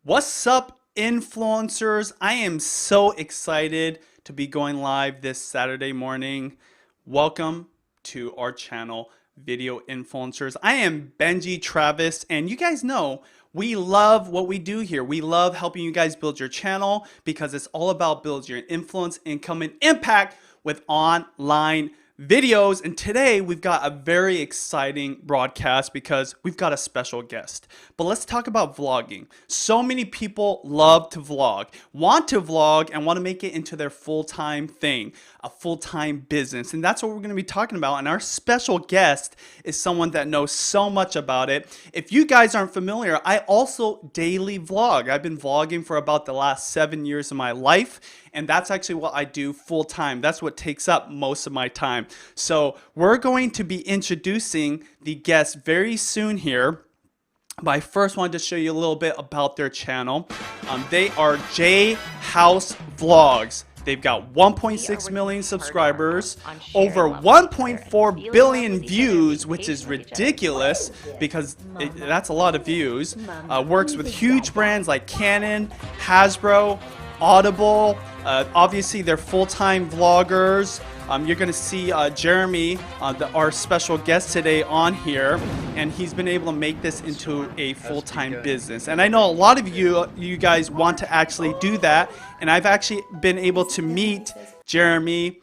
What's up, influencers? I am so excited to be going live this Saturday morning. Welcome to our channel, Video Influencers. I am Benji Travis, and you guys know we love what we do here. We love helping you guys build your channel because it's all about building your influence, income, and impact with online videos. And today we've got a very exciting broadcast because we've got a special guest. But let's talk about vlogging. So many people love to vlog, want to vlog, and want to make it into their full-time thing, a full-time business. And that's what we're going to be talking about. And our special guest is someone that knows so much about it. If you guys aren't familiar, I also daily vlog. I've been vlogging for about the last 7 years of my life. And that's actually what I do full time. That's what takes up most of my time. So we're going to be introducing the guests very soon here. But I first wanted to show you a little bit about their channel. They are J House Vlogs. They've got 1.6 million subscribers, over 1.4 billion views, which is ridiculous because that's a lot of views. Works with huge brands like Canon, Hasbro, Audible. Obviously, they're full-time vloggers. You're going to see Jeremy, our special guest today, on here, and he's been able to make this into a full-time business. And I know a lot of you guys want to actually do that, and I've actually been able to meet Jeremy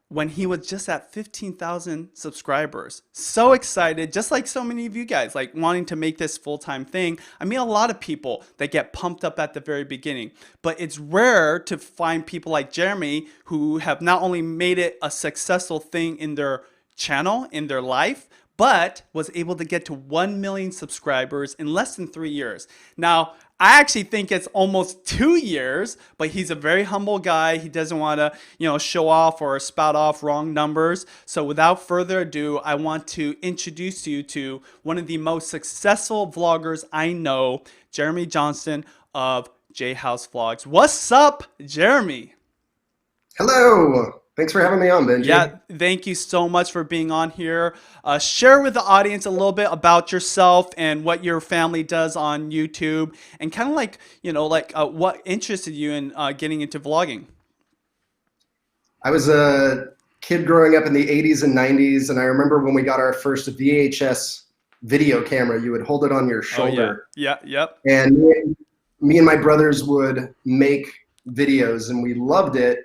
when he was just at 15,000 subscribers. So excited, just like so many of you guys, like wanting to make this full-time thing. I mean, a lot of people that get pumped up at the very beginning, but it's rare to find people like Jeremy who have not only made it a successful thing in their channel, in their life, but was able to get to 1 million subscribers in less than 3 years. Now, I actually think it's almost 2 years, but he's a very humble guy. He doesn't want to, show off or spout off wrong numbers. So without further ado, I want to introduce you to one of the most successful vloggers I know, Jeremy Johnston of J House Vlogs. What's up, Jeremy? Hello. Thanks for having me on, Benji. Yeah, thank you so much for being on here. Share with the audience a little bit about yourself and what your family does on YouTube, and kind of like, what interested you in getting into vlogging. I was a kid growing up in the 80s and 90s, and I remember when we got our first VHS video camera, you would hold it on your shoulder. Oh, yeah. Yep. And me and my brothers would make videos, and we loved it.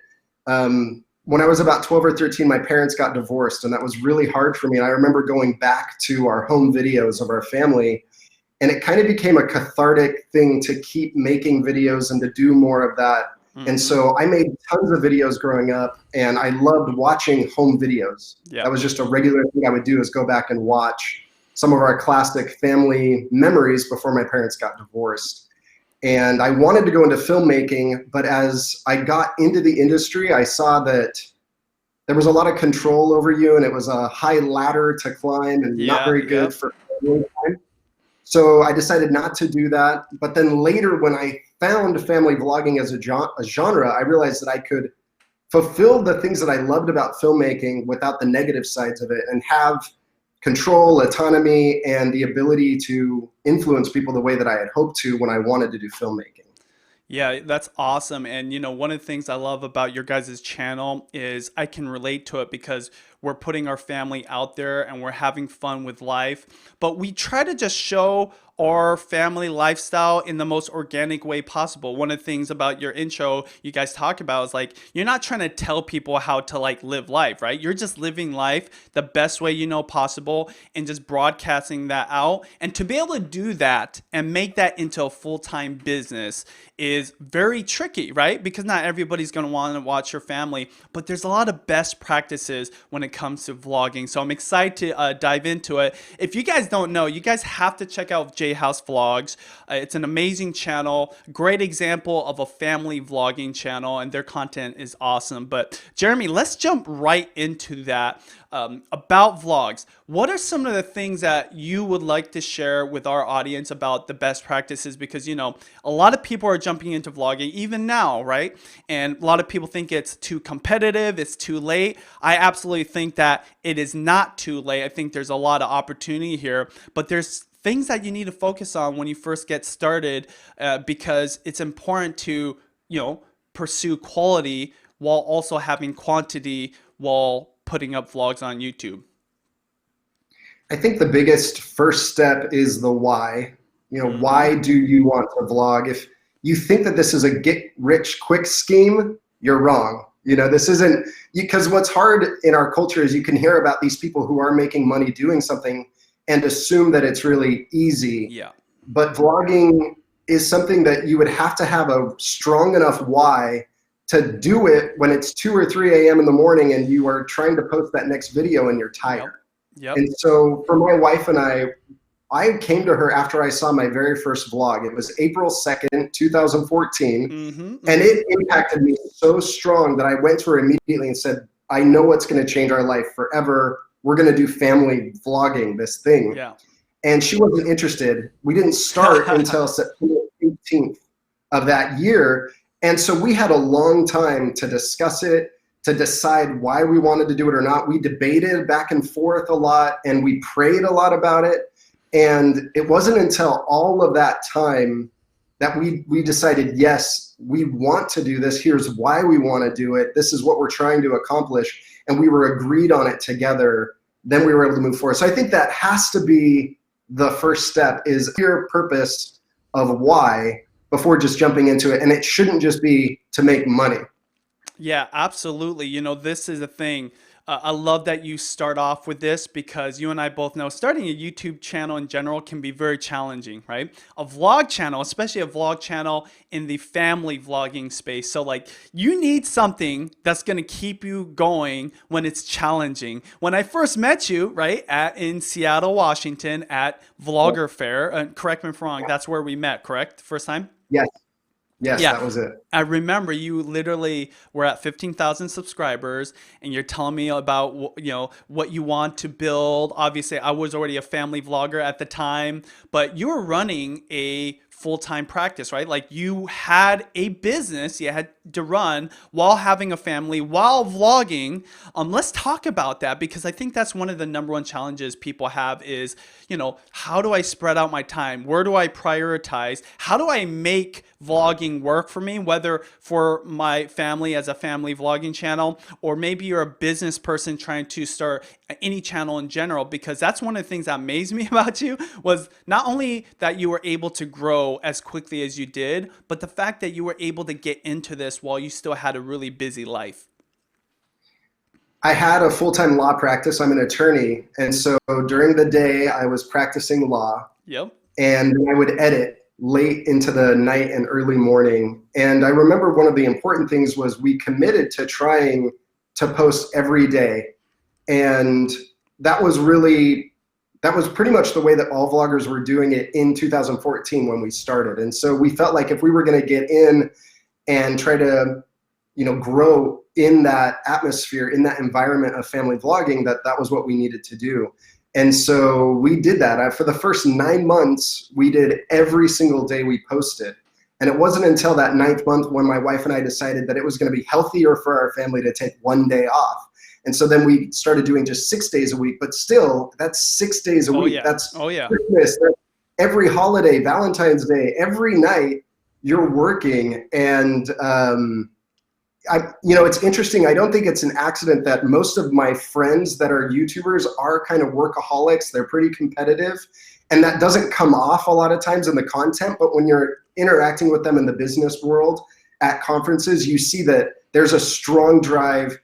When I was about 12 or 13, my parents got divorced, and that was really hard for me. And I remember going back to our home videos of our family, and it kind of became a cathartic thing to keep making videos and to do more of that. And so I made tons of videos growing up, and I loved watching home videos. Yeah. That was just a regular thing I would do, is go back and watch some of our classic family memories before my parents got divorced. And I wanted to go into filmmaking, but as I got into the industry, I saw that there was a lot of control over you, and it was a high ladder to climb and not very good for a long time. So I decided not to do that. But then later, when I found family vlogging as a genre, I realized that I could fulfill the things that I loved about filmmaking without the negative sides of it, and have control, autonomy, and the ability to influence people the way that I had hoped to when I wanted to do filmmaking. Yeah, that's awesome. And one of the things I love about your guys' channel is I can relate to it because we're putting our family out there and we're having fun with life. But we try to just show our family lifestyle in the most organic way possible. One of the things about your intro you guys talk about is like, you're not trying to tell people how to like live life, right? You're just living life the best way you know possible and just broadcasting that out. And to be able to do that and make that into a full-time business is very tricky, right? Because not everybody's going to want to watch your family, but there's a lot of best practices when it comes to vlogging. So I'm excited to dive into it. If you guys don't know, you guys have to check out J House Vlogs. It's an amazing channel, great example of a family vlogging channel, and their content is awesome. But Jeremy, let's jump right into that. About vlogs, what are some of the things that you would like to share with our audience about the best practices? Because a lot of people are jumping into vlogging even now, right? And a lot of people think it's too competitive, it's too late. I absolutely think that it is not too late. I think there's a lot of opportunity here, but there's things that you need to focus on when you first get started, because it's important to, pursue quality while also having quantity while putting up vlogs on YouTube. I think the biggest first step is the why. Hmm. Why do you want to vlog? If you think that this is a get rich quick scheme, you're wrong. This isn't, because what's hard in our culture is you can hear about these people who are making money doing something and assume that it's really easy. Yeah. But vlogging is something that you would have to have a strong enough why to do it when it's 2 or 3 a.m. in the morning and you are trying to post that next video and you're Yep. tired. Yep. And so for my wife and I came to her after I saw my very first vlog. It was April 2nd, 2014. Hmm. And Hmm. it impacted me so strong that I went to her immediately and said, I know what's going to change our life forever. We're going to do family vlogging, this thing. Yeah. And she wasn't interested. We didn't start until September 18th of that year. And so we had a long time to discuss it, to decide why we wanted to do it or not. We debated back and forth a lot and we prayed a lot about it. And it wasn't until all of that time that we decided, yes, we want to do this. Here's why we want to do it. This is what we're trying to accomplish. And we were agreed on it together. Then we were able to move forward. So I think that has to be the first step, is clear purpose of why before just jumping into it. And it shouldn't just be to make money. Yeah, absolutely. This is a thing. I love that you start off with this because you and I both know starting a YouTube channel in general can be very challenging, right? A vlog channel, especially a vlog channel in the family vlogging space. So, like, you need something that's going to keep you going when it's challenging. When I first met you, right, in Seattle, Washington at Vlogger Fair, correct me if I'm wrong, that's where we met, correct? First time? Yes, yes, Yeah. that was it. I remember you literally were at 15,000 subscribers and you're telling me about what you want to build. Obviously, I was already a family vlogger at the time, but you were running a full-time practice, right? Like you had a business you had to run while having a family, while vlogging. Let's talk about that because I think that's one of the number one challenges people have is, how do I spread out my time? Where do I prioritize? How do I make vlogging work for me, whether for my family as a family vlogging channel, or maybe you're a business person trying to start any channel in general, because that's one of the things that amazed me about you was not only that you were able to grow as quickly as you did, but the fact that you were able to get into this while you still had a really busy life. I had a full-time law practice. I'm an attorney. And so during the day, I was practicing law Yep. and I would edit late into the night and early morning. And I remember one of the important things was we committed to trying to post every day. And that was really, that was pretty much the way that all vloggers were doing it in 2014 when we started. And so we felt like if we were going to get in and try to, grow in that atmosphere, in that environment of family vlogging, that was what we needed to do. And so we did that. For the first 9 months, we did every single day we posted. And it wasn't until that 9th month when my wife and I decided that it was going to be healthier for our family to take 1 day off. And so then we started doing just 6 days a week, but still that's 6 days a Oh week. yeah. That's Oh yeah. Christmas, that's every holiday, Valentine's Day, every night you're working. And it's interesting. I don't think it's an accident that most of my friends that are YouTubers are kind of workaholics. They're pretty competitive, and that doesn't come off a lot of times in the content. But when you're interacting with them in the business world at conferences, you see that there's a strong drive,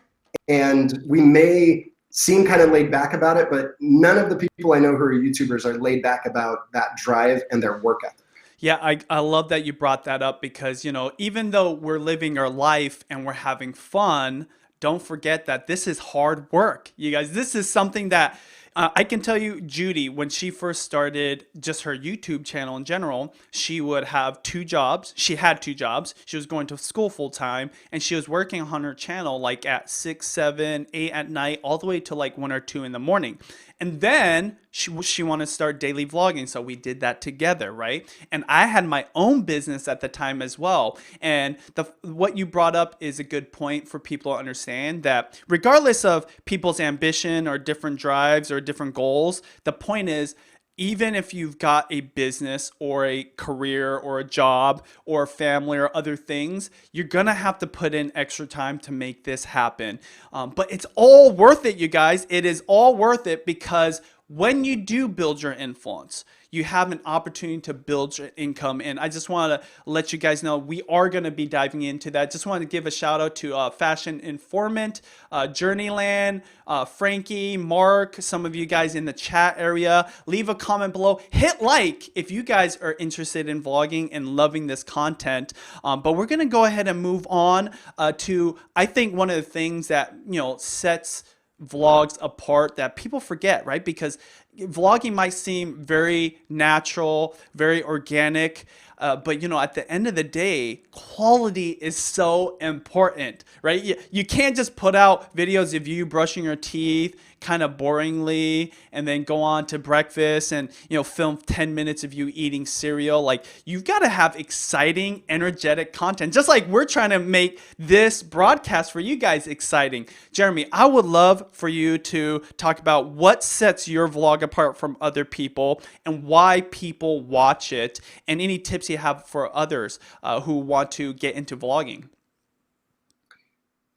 and we may seem kind of laid back about it, but none of the people I know who are YouTubers are laid back about that drive and their work ethic. Yeah, I love that you brought that up because, even though we're living our life and we're having fun, don't forget that this is hard work. You guys, this is something that I can tell you, Judy, when she first started just her YouTube channel in general, she would have 2 jobs. She had 2 jobs. She was going to school full time and she was working on her channel like at 6, 7, 8 at night, all the way to like 1 or 2 in the morning. And then she wanted to start daily vlogging. So we did that together, right? And I had my own business at the time as well. And what you brought up is a good point for people to understand that regardless of people's ambition or different drives or different goals, the point is even if you've got a business or a career or a job or a family or other things, you're gonna have to put in extra time to make this happen. But it's all worth it, you guys. It is all worth it because when you do build your influence, you have an opportunity to build your income. And I just want to let you guys know we are going to be diving into that. Just want to give a shout out to Fashion Informant, Journeyland, Frankie, Mark, some of you guys in the chat area. Leave a comment below. Hit like if you guys are interested in vlogging and loving this content. But we're going to go ahead and move on to, I think, one of the things that, sets vlogs apart that people forget, right? Because vlogging might seem very natural, very organic, but at the end of the day, quality is so important, right? You can't just put out videos of you brushing your teeth kind of boringly and then go on to breakfast and film 10 minutes of you eating cereal. Like, you've got to have exciting, energetic content, just like we're trying to make this broadcast for you guys exciting. Jeremy, I would love for you to talk about what sets your vlog apart from other people and why people watch it, and any tips you have for others who want to get into vlogging.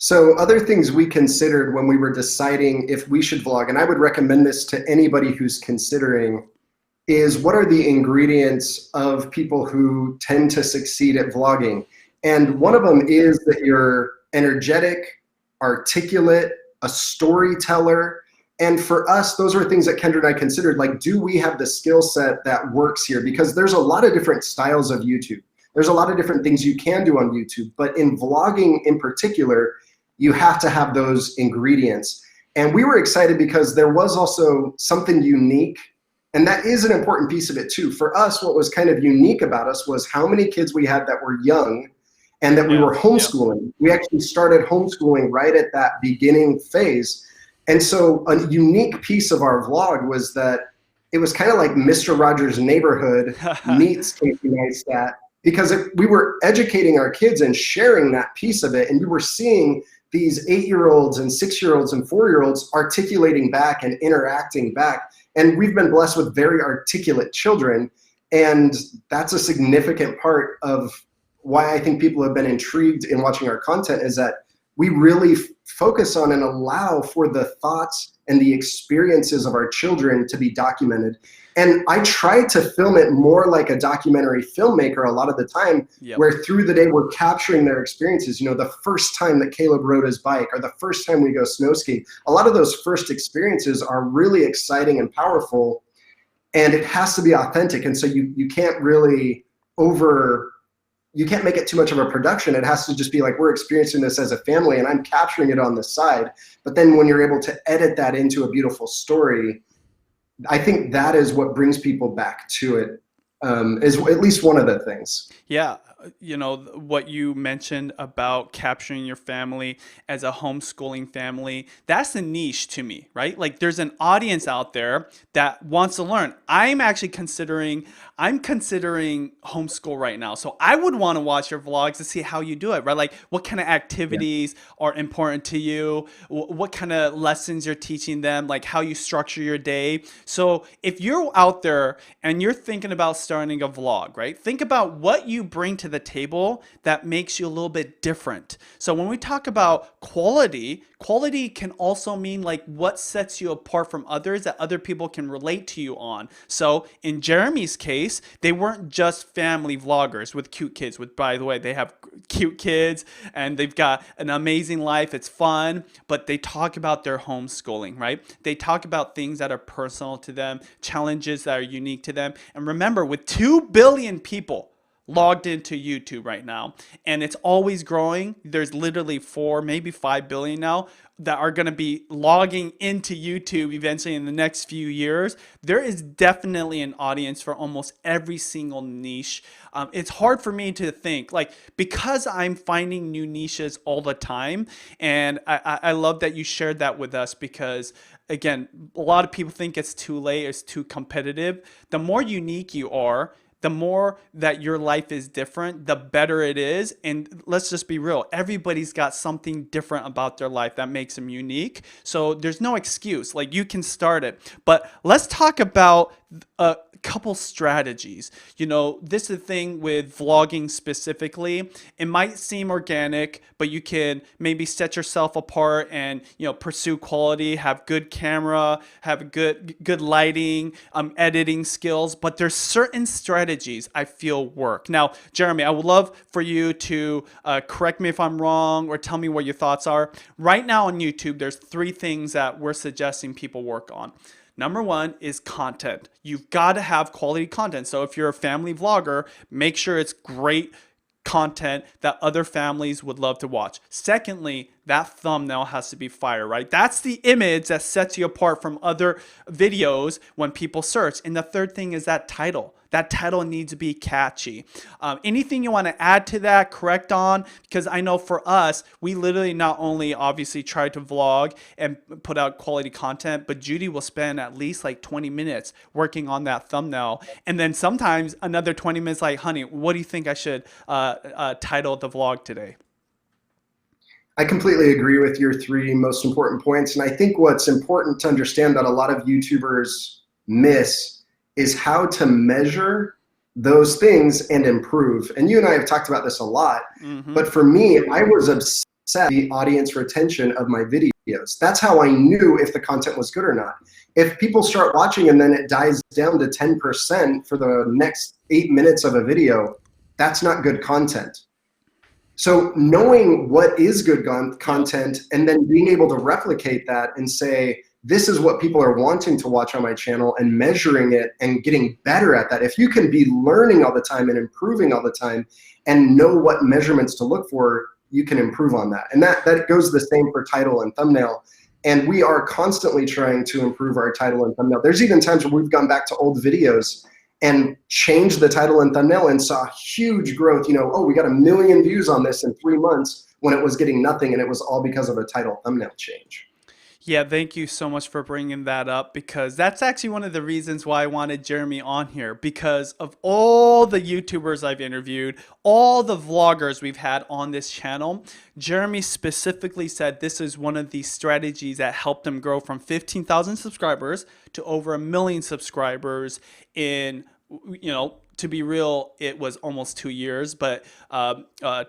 So other things we considered when we were deciding if we should vlog, and I would recommend this to anybody who's considering, is what are the ingredients of people who tend to succeed at vlogging? And one of them is that you're energetic, articulate, a storyteller. And for us, those are things that Kendra and I considered, like, do we have the skill set that works here? Because there's a lot of different styles of YouTube. There's a lot of different things you can do on YouTube, but in vlogging in particular, you have to have those ingredients. And we were excited because there was also something unique, and that is an important piece of it too. For us, what was kind of unique about us was how many kids we had that were young and that we were homeschooling. We actually started homeschooling right at that beginning phase. And so a unique piece of our vlog was that it was kind of like Mr. Rogers' Neighborhood meets Casey Neistat, because we were educating our kids and sharing that piece of it, and you were seeing these 8-year-olds and 6-year-olds and 4-year-olds articulating back and interacting back. And we've been blessed with very articulate children. And that's a significant part of why I think people have been intrigued in watching our content, is that we really focus on and allow for the thoughts and the experiences of our children to be documented. And I try to film it more like a documentary filmmaker a lot of the time, where through the day we're capturing their experiences. The first time that Caleb rode his bike, or the first time we go snow ski. A lot of those first experiences are really exciting and powerful, and it has to be authentic. And so you can't really you can't make it too much of a production. It has to just be like, we're experiencing this as a family and I'm capturing it on the side. But then when you're able to edit that into a beautiful story, I think that is what brings people back to it, is at least one of the things. Yeah. What you mentioned about capturing your family as a homeschooling family, that's a niche to me, right? Like, there's an audience out there that wants to learn. I'm considering homeschool right now. So I would want to watch your vlogs to see how you do it, right? Like, what kind of activities are important to you? What kind of lessons you're teaching them, like how you structure your day. So if you're out there and you're thinking about starting a vlog, right? Think about what you bring to the table that makes you a little bit different. So when we talk about quality can also mean like what sets you apart from others that other people can relate to you on. So in Jeremy's case, they weren't just family vloggers with cute kids, by the way, they have cute kids and they've got an amazing life. It's fun, but they talk about their homeschooling, right? They talk about things that are personal to them, challenges that are unique to them. And remember, with 2 billion people logged into YouTube right now, and it's always growing. There's literally 4, maybe 5 billion now that are going to be logging into YouTube eventually in the next few years. There is definitely an audience for almost every single niche. It's hard for me to think, like, because I'm finding new niches all the time, and I love that you shared that with us, because again, a lot of people think it's too late, it's too competitive. The more unique you are, the more that your life is different, the better it is. And let's just be real, everybody's got something different about their life that makes them unique. So there's no excuse. Like, you can start it. But let's talk about a couple strategies. You know, this is the thing with vlogging specifically. It might seem organic, but you can maybe set yourself apart and, you know, pursue quality, have good camera, have good lighting, editing skills. But there's certain strategies I feel work. Now, Jeremy, I would love for you to correct me if I'm wrong or tell me what your thoughts are. Right now on YouTube, there's 3 things that we're suggesting people work on. Number 1 is content. You've got to have quality content. So if you're a family vlogger, make sure it's great content that other families would love to watch. Secondly, that thumbnail has to be fire, right? That's the image that sets you apart from other videos when people search. And the third thing is that title. That title needs to be catchy. Anything you want to add to that, correct on? Because I know for us, we literally not only obviously try to vlog and put out quality content, but Judy will spend at least like 20 minutes working on that thumbnail. And then sometimes another 20 minutes like, honey, what do you think I should title the vlog today? I completely agree with your 3 most important points. And I think what's important to understand that a lot of YouTubers miss is how to measure those things and improve. And you and I have talked about this a lot, but for me, I was obsessed with the audience retention of my videos. That's how I knew if the content was good or not. If people start watching and then it dies down to 10% for the next 8 minutes of a video, that's not good content. So knowing what is good content and then being able to replicate that and say, this is what people are wanting to watch on my channel, and measuring it and getting better at that. If you can be learning all the time and improving all the time and know what measurements to look for, you can improve on that. And that goes the same for title and thumbnail. And we are constantly trying to improve our title and thumbnail. There's even times where we've gone back to old videos and changed the title and thumbnail and saw huge growth. You know, oh, we got 1 million views on this in 3 months when it was getting nothing, and it was all because of a title thumbnail change. Yeah, thank you so much for bringing that up, because that's actually one of the reasons why I wanted Jeremy on here, because of all the YouTubers I've interviewed, all the vloggers we've had on this channel, Jeremy specifically said this is one of the strategies that helped him grow from 15,000 subscribers to over 1 million subscribers in, you know, to be real, it was almost 2 years, but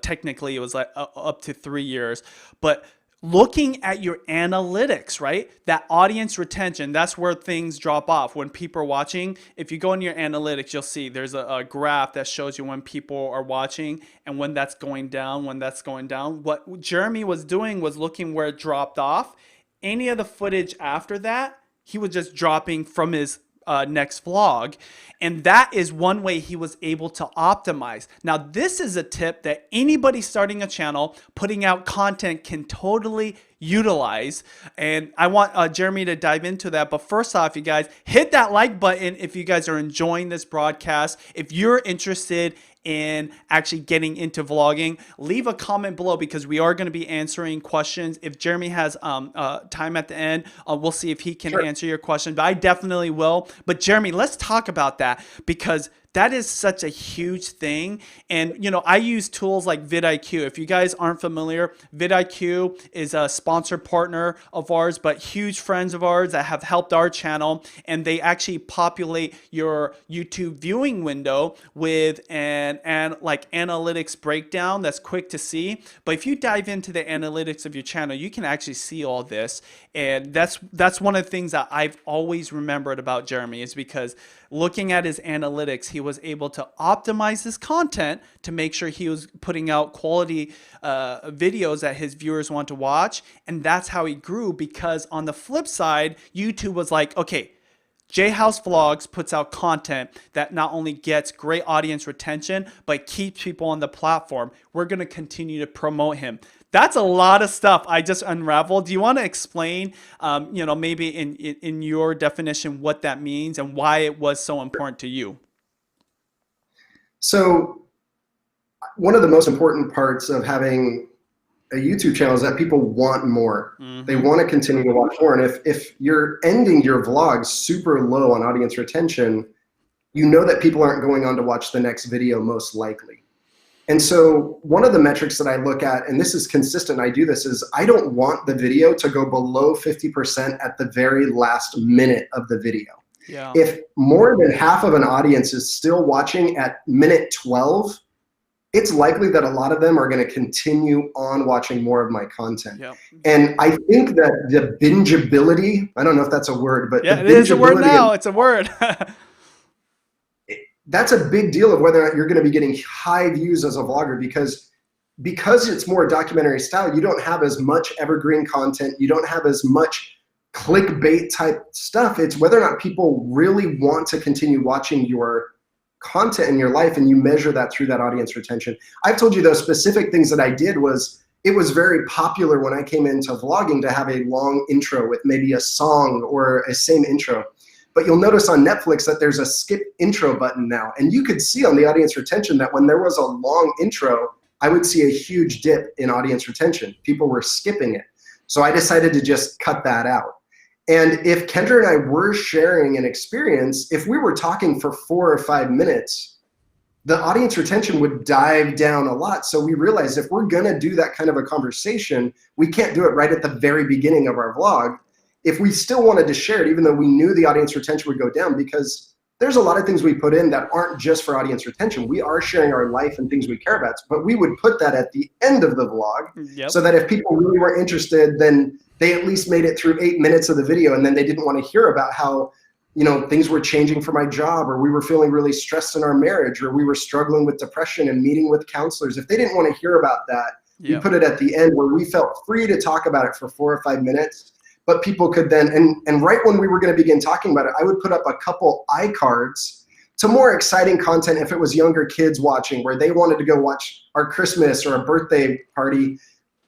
technically it was like up to 3 years. But looking at your analytics, right? That audience retention, that's where things drop off when people are watching. If you go in your analytics, you'll see there's a graph that shows you when people are watching and when that's going down, when that's going down. What Jeremy was doing was looking where it dropped off. Any of the footage after that, he was just dropping from his next vlog. And that is one way he was able to optimize. Now, this is a tip that anybody starting a channel, putting out content, can totally utilize. And I want Jeremy to dive into that. But first off, you guys, hit that like button if you guys are enjoying this broadcast. If you're interested in actually getting into vlogging, leave a comment below, because we are going to be answering questions. If Jeremy has time at the end, we'll see if he can answer your question, but I definitely will. But Jeremy, let's talk about that, because that is such a huge thing. And, you know, I use tools like VidIQ. If you guys aren't familiar, VidIQ is a sponsored partner of ours, but huge friends of ours that have helped our channel. And they actually populate your YouTube viewing window with an like analytics breakdown that's quick to see. But if you dive into the analytics of your channel, you can actually see all this. And that's one of the things that I've always remembered about Jeremy, is because looking at his analytics, he was able to optimize his content to make sure he was putting out quality videos that his viewers want to watch. And that's how he grew, because on the flip side, YouTube was like, okay, J House Vlogs puts out content that not only gets great audience retention, but keeps people on the platform. We're going to continue to promote him. That's a lot of stuff I just unraveled. Do you want to explain, you know, maybe in your definition, what that means and why it was so important to you? So one of the most important parts of having a YouTube channel is that people want more. They want to continue to watch more. And if you're ending your vlogs super low on audience retention, you know that people aren't going on to watch the next video most likely. And so one of the metrics that I look at, and this is consistent, I do this, is I don't want the video to go below 50% at the very last minute of the video. Yeah. If more than half of an audience is still watching at minute 12, it's likely that a lot of them are going to continue on watching more of my content. Yep. And I think that the bingeability, I don't know if that's a word, but yeah, it is a word now. It's a word. That's a big deal of whether or not you're going to be getting high views as a vlogger, because it's more documentary style. You don't have as much evergreen content. You don't have as much clickbait type stuff. It's whether or not people really want to continue watching your content in your life, and you measure that through that audience retention. I've told you those specific things that I did was, it was very popular when I came into vlogging to have a long intro with maybe a song or a same intro. But you'll notice on Netflix that there's a skip intro button now. And you could see on the audience retention that when there was a long intro, I would see a huge dip in audience retention. People were skipping it. So I decided to just cut that out. And if Kendra and I were sharing an experience, if we were talking for 4 or 5 minutes, the audience retention would dive down a lot. So we realized if we're gonna do that kind of a conversation, we can't do it right at the very beginning of our vlog. If we still wanted to share it, even though we knew the audience retention would go down, because there's a lot of things we put in that aren't just for audience retention. We are sharing our life and things we care about, but we would put that at the end of the vlog, so that if people really weren't interested, then they at least made it through 8 minutes of the video, and then they didn't want to hear about how, you know, things were changing for my job, or we were feeling really stressed in our marriage, or we were struggling with depression and meeting with counselors. If they didn't want to hear about that, we put it at the end where we felt free to talk about it for 4 or 5 minutes. But people could then, and right when we were going to begin talking about it, I would put up a couple iCards to more exciting content if it was younger kids watching, where they wanted to go watch our Christmas or a birthday party.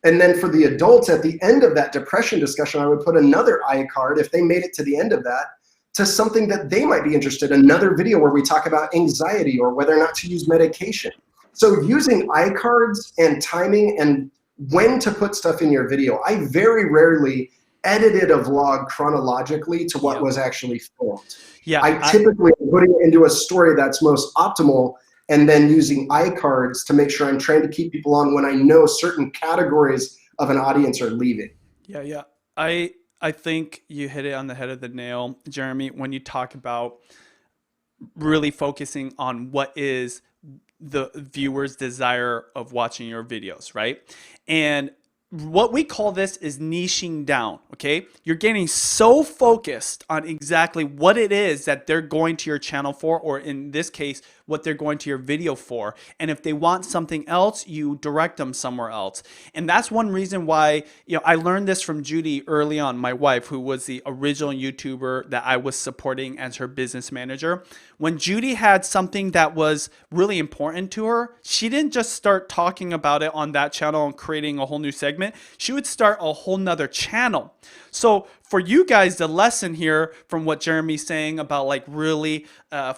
And then for the adults, at the end of that depression discussion, I would put another iCard, if they made it to the end of that, to something that they might be interested in, another video where we talk about anxiety or whether or not to use medication. So using iCards and timing and when to put stuff in your video, I very rarely edited a vlog chronologically to what was actually filmed. I typically put it into a story that's most optimal, and then using iCards to make sure I'm trying to keep people on when I know certain categories of an audience are leaving. Yeah. I think you hit it on the head of the nail, Jeremy, when you talk about really focusing on what is the viewer's desire of watching your videos, right? And what we call this is niching down, okay? You're getting so focused on exactly what it is that they're going to your channel for, or in this case, what they're going to your video for. And if they want something else, you direct them somewhere else. And that's one reason why, you know, I learned this from Judy early on, my wife, who was the original YouTuber that I was supporting as her business manager. When Judy had something that was really important to her, she didn't just start talking about it on that channel and creating a whole new segment. She would start a whole nother channel. So for you guys, the lesson here from what Jeremy's saying about like really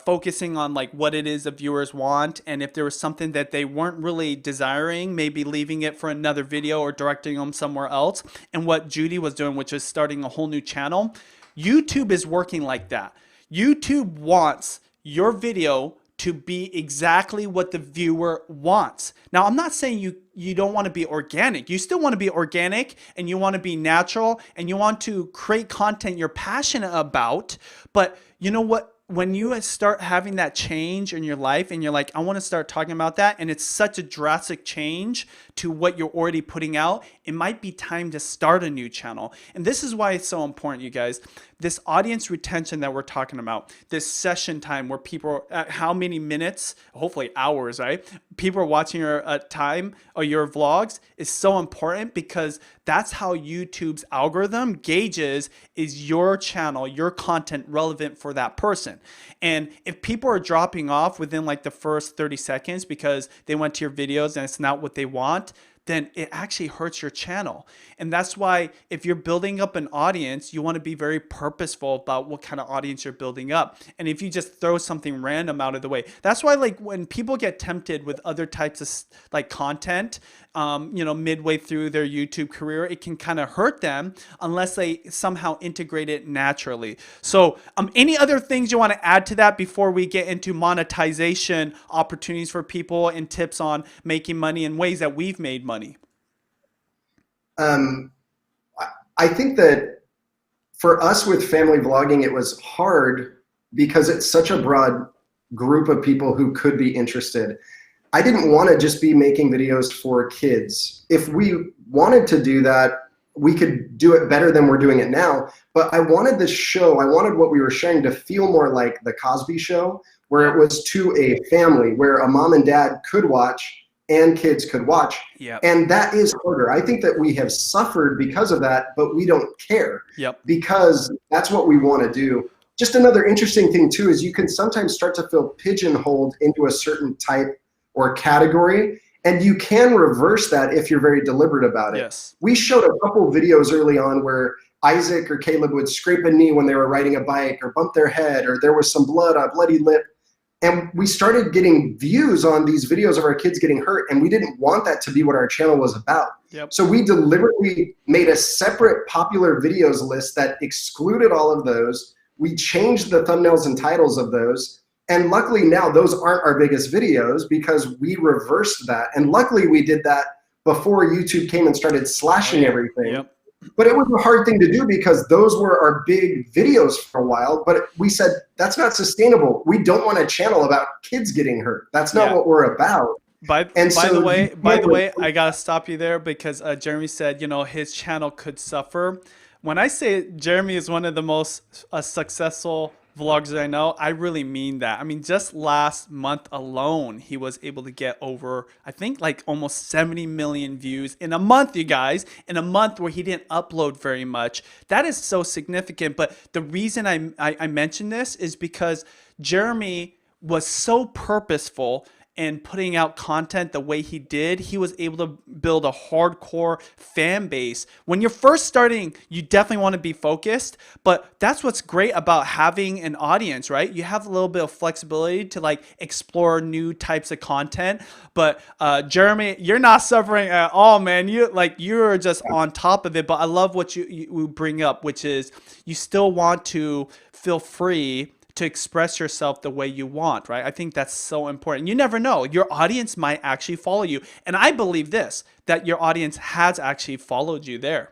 focusing on like what it is the viewers want, and if there was something that they weren't really desiring, maybe leaving it for another video or directing them somewhere else. And what Judy was doing, which is starting a whole new channel, YouTube is working like that. YouTube wants your video to be exactly what the viewer wants. Now, I'm not saying you don't want to be organic. You still want to be organic, and you want to be natural, and you want to create content you're passionate about. But you know what? When you start having that change in your life and you're like, I want to start talking about that, and it's such a drastic change to what you're already putting out, it might be time to start a new channel. And this is why it's so important, you guys. This audience retention that we're talking about, this session time where people, at how many minutes, hopefully hours, right? People are watching your time or your vlogs is so important, because that's how YouTube's algorithm gauges, is your channel, your content relevant for that person. And if people are dropping off within like the first 30 seconds because they went to your videos and it's not what they want, then it actually hurts your channel. And that's why if you're building up an audience, you want to be very purposeful about what kind of audience you're building up. And if you just throw something random out of the way, that's why like when people get tempted with other types of like content, midway through their YouTube career, it can kind of hurt them unless they somehow integrate it naturally. So any other things you want to add to that before we get into monetization opportunities for people and tips on making money and ways that we've made money? I think that for us with family vlogging, it was hard because it's such a broad group of people who could be interested. I didn't want to just be making videos for kids. If we wanted to do that, we could do it better than we're doing it now. But I wanted this show, I wanted what we were sharing to feel more like The Cosby Show, where it was to a family, where a mom and dad could watch and kids could watch. Yep. And that is harder. I think that we have suffered because of that, but we don't care. Yep. Because that's what we want to do. Just another interesting thing too is you can sometimes start to feel pigeonholed into a certain type or category, and you can reverse that if you're very deliberate about it. Yes. We showed a couple videos early on where Isaac or Caleb would scrape a knee when they were riding a bike or bump their head, or there was some blood on a bloody lip. And we started getting views on these videos of our kids getting hurt, and we didn't want that to be what our channel was about. Yep. So we deliberately made a separate popular videos list that excluded all of those. We changed the thumbnails and titles of those. And luckily now those aren't our biggest videos because we reversed that. And luckily we did that before YouTube came and started slashing everything. Yep. But it was a hard thing to do because those were our big videos for a while. But we said, that's not sustainable. We don't want a channel about kids getting hurt. That's not what we're about. By the way, I gotta stop you there because Jeremy said, his channel could suffer. When I say Jeremy is one of the most successful vloggers I know, I really mean that. I mean, just last month alone, he was able to get over, I think, like almost 70 million views in a month, you guys, in a month where he didn't upload very much. That is so significant. But the reason I mention this is because Jeremy was so purposeful and putting out content the way he did. He was able to build a hardcore fan base. When you're first starting, you definitely want to be focused, but that's what's great about having an audience, right? You have a little bit of flexibility to like explore new types of content. But Jeremy, you're not suffering at all, man. You're just on top of it. But I love what you bring up, which is you still want to feel free to express yourself the way you want, right? I think that's so important. You never know. Your audience might actually follow you. And I believe this, that your audience has actually followed you there.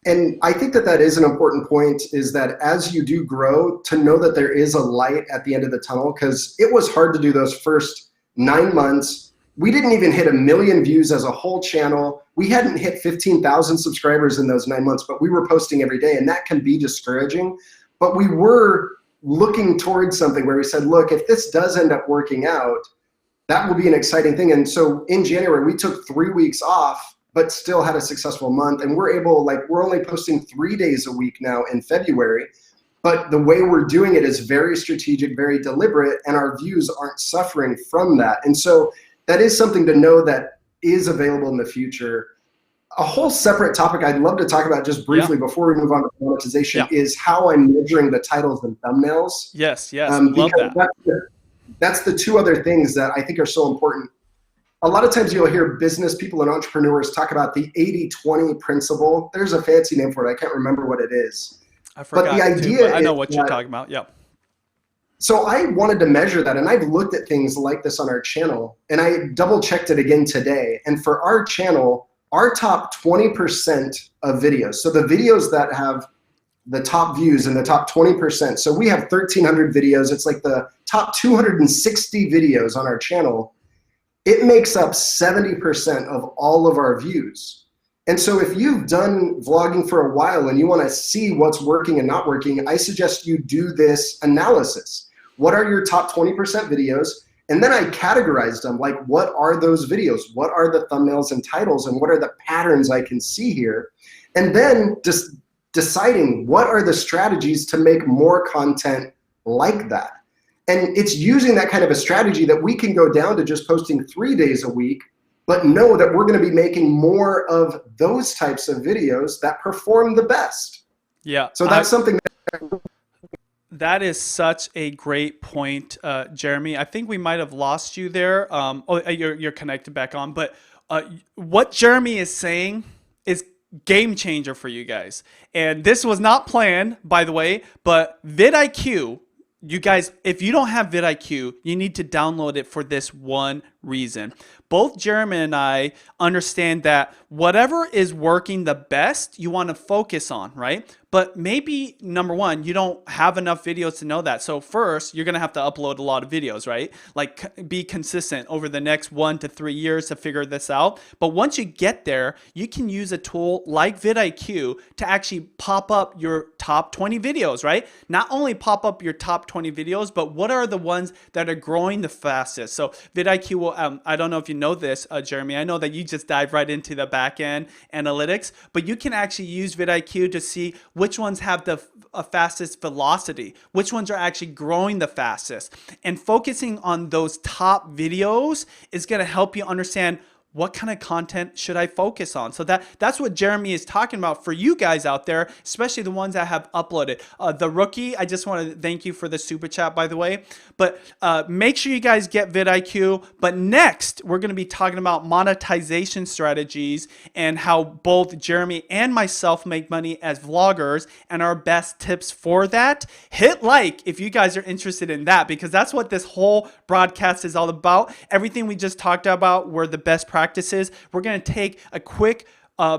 And I think that that is an important point, is that as you do grow, to know that there is a light at the end of the tunnel, because it was hard to do those first 9 months. We didn't even hit 1 million views as a whole channel. We hadn't hit 15,000 subscribers in those 9 months, but we were posting every day, and that can be discouraging. But we were looking towards something where we said, look, if this does end up working out, that will be an exciting thing. And so in January, we took 3 weeks off, but still had a successful month. And we're only posting 3 days a week now in February. But the way we're doing it is very strategic, very deliberate, and our views aren't suffering from that. And so that is something to know that is available in the future. A whole separate topic I'd love to talk about just briefly before we move on to monetization is how I'm measuring the titles and thumbnails. Yes, love that. That's the two other things that I think are so important. A lot of times you'll hear business people and entrepreneurs talk about the 80-20 principle. There's a fancy name for it. I can't remember what it is. I forgot. But the idea I know what you're talking about. Yeah. So I wanted to measure that, and I've looked at things like this on our channel, and I double checked it again today. And for our channel, our top 20% of videos, so the videos that have the top views in the top 20%, so we have 1,300 videos, it's like the top 260 videos on our channel, it makes up 70% of all of our views. And so if you've done vlogging for a while and you want to see what's working and not working, I suggest you do this analysis. What are your top 20% videos? And then I categorized them, like what are those videos? What are the thumbnails and titles? And what are the patterns I can see here? And then just deciding what are the strategies to make more content like that. And it's using that kind of a strategy that we can go down to just posting 3 days a week but know that we're going to be making more of those types of videos that perform the best. Yeah. So that's something That is such a great point, Jeremy. I think we might have lost you there. You're connected back on. But what Jeremy is saying is game changer for you guys. And this was not planned, by the way, but VidIQ, you guys, if you don't have VidIQ, you need to download it for this one reason. Both Jeremy and I understand that whatever is working the best, you want to focus on, right? But maybe, number one, you don't have enough videos to know that. So first, you're going to have to upload a lot of videos, right? Like be consistent over the next 1 to 3 years to figure this out. But once you get there, you can use a tool like VidIQ to actually pop up your top 20 videos, right? Not only pop up your top 20 videos, but what are the ones that are growing the fastest? So VidIQ will, I don't know if you know this, Jeremy. I know that you just dive right into the back end analytics, but you can actually use VidIQ to see which ones have the fastest velocity, which ones are actually growing the fastest. And focusing on those top videos is going to help you understand what kind of content should I focus on? So that's what Jeremy is talking about for you guys out there, especially the ones that have uploaded. The rookie, I just want to thank you for the super chat, by the way. But make sure you guys get VidIQ. But next, we're going to be talking about monetization strategies and how both Jeremy and myself make money as vloggers and our best tips for that. Hit like if you guys are interested in that, because that's what this whole broadcast is all about. Everything we just talked about were the best practices. We're going to take a quick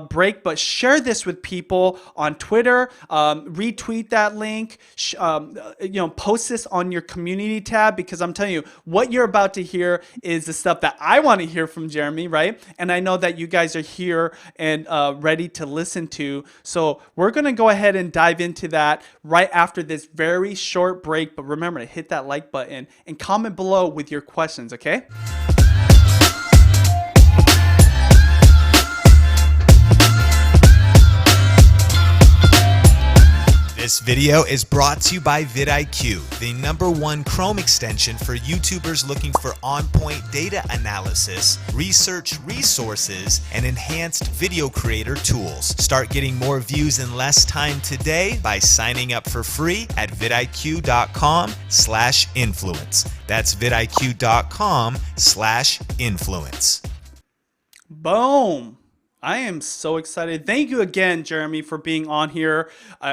break, but share this with people on Twitter, retweet that link, post this on your community tab, because I'm telling you, what you're about to hear is the stuff that I want to hear from Jeremy, right? And I know that you guys are here and ready to listen to. So we're going to go ahead and dive into that right after this very short break. But remember to hit that like button and comment below with your questions, okay? This video is brought to you by VidIQ, the #1 Chrome extension for YouTubers looking for on-point data analysis, research resources, and enhanced video creator tools. Start getting more views in less time today by signing up for free at vidiq.com/influence. That's vidiq.com/influence. Boom. I am so excited. Thank you again, Jeremy, for being on here.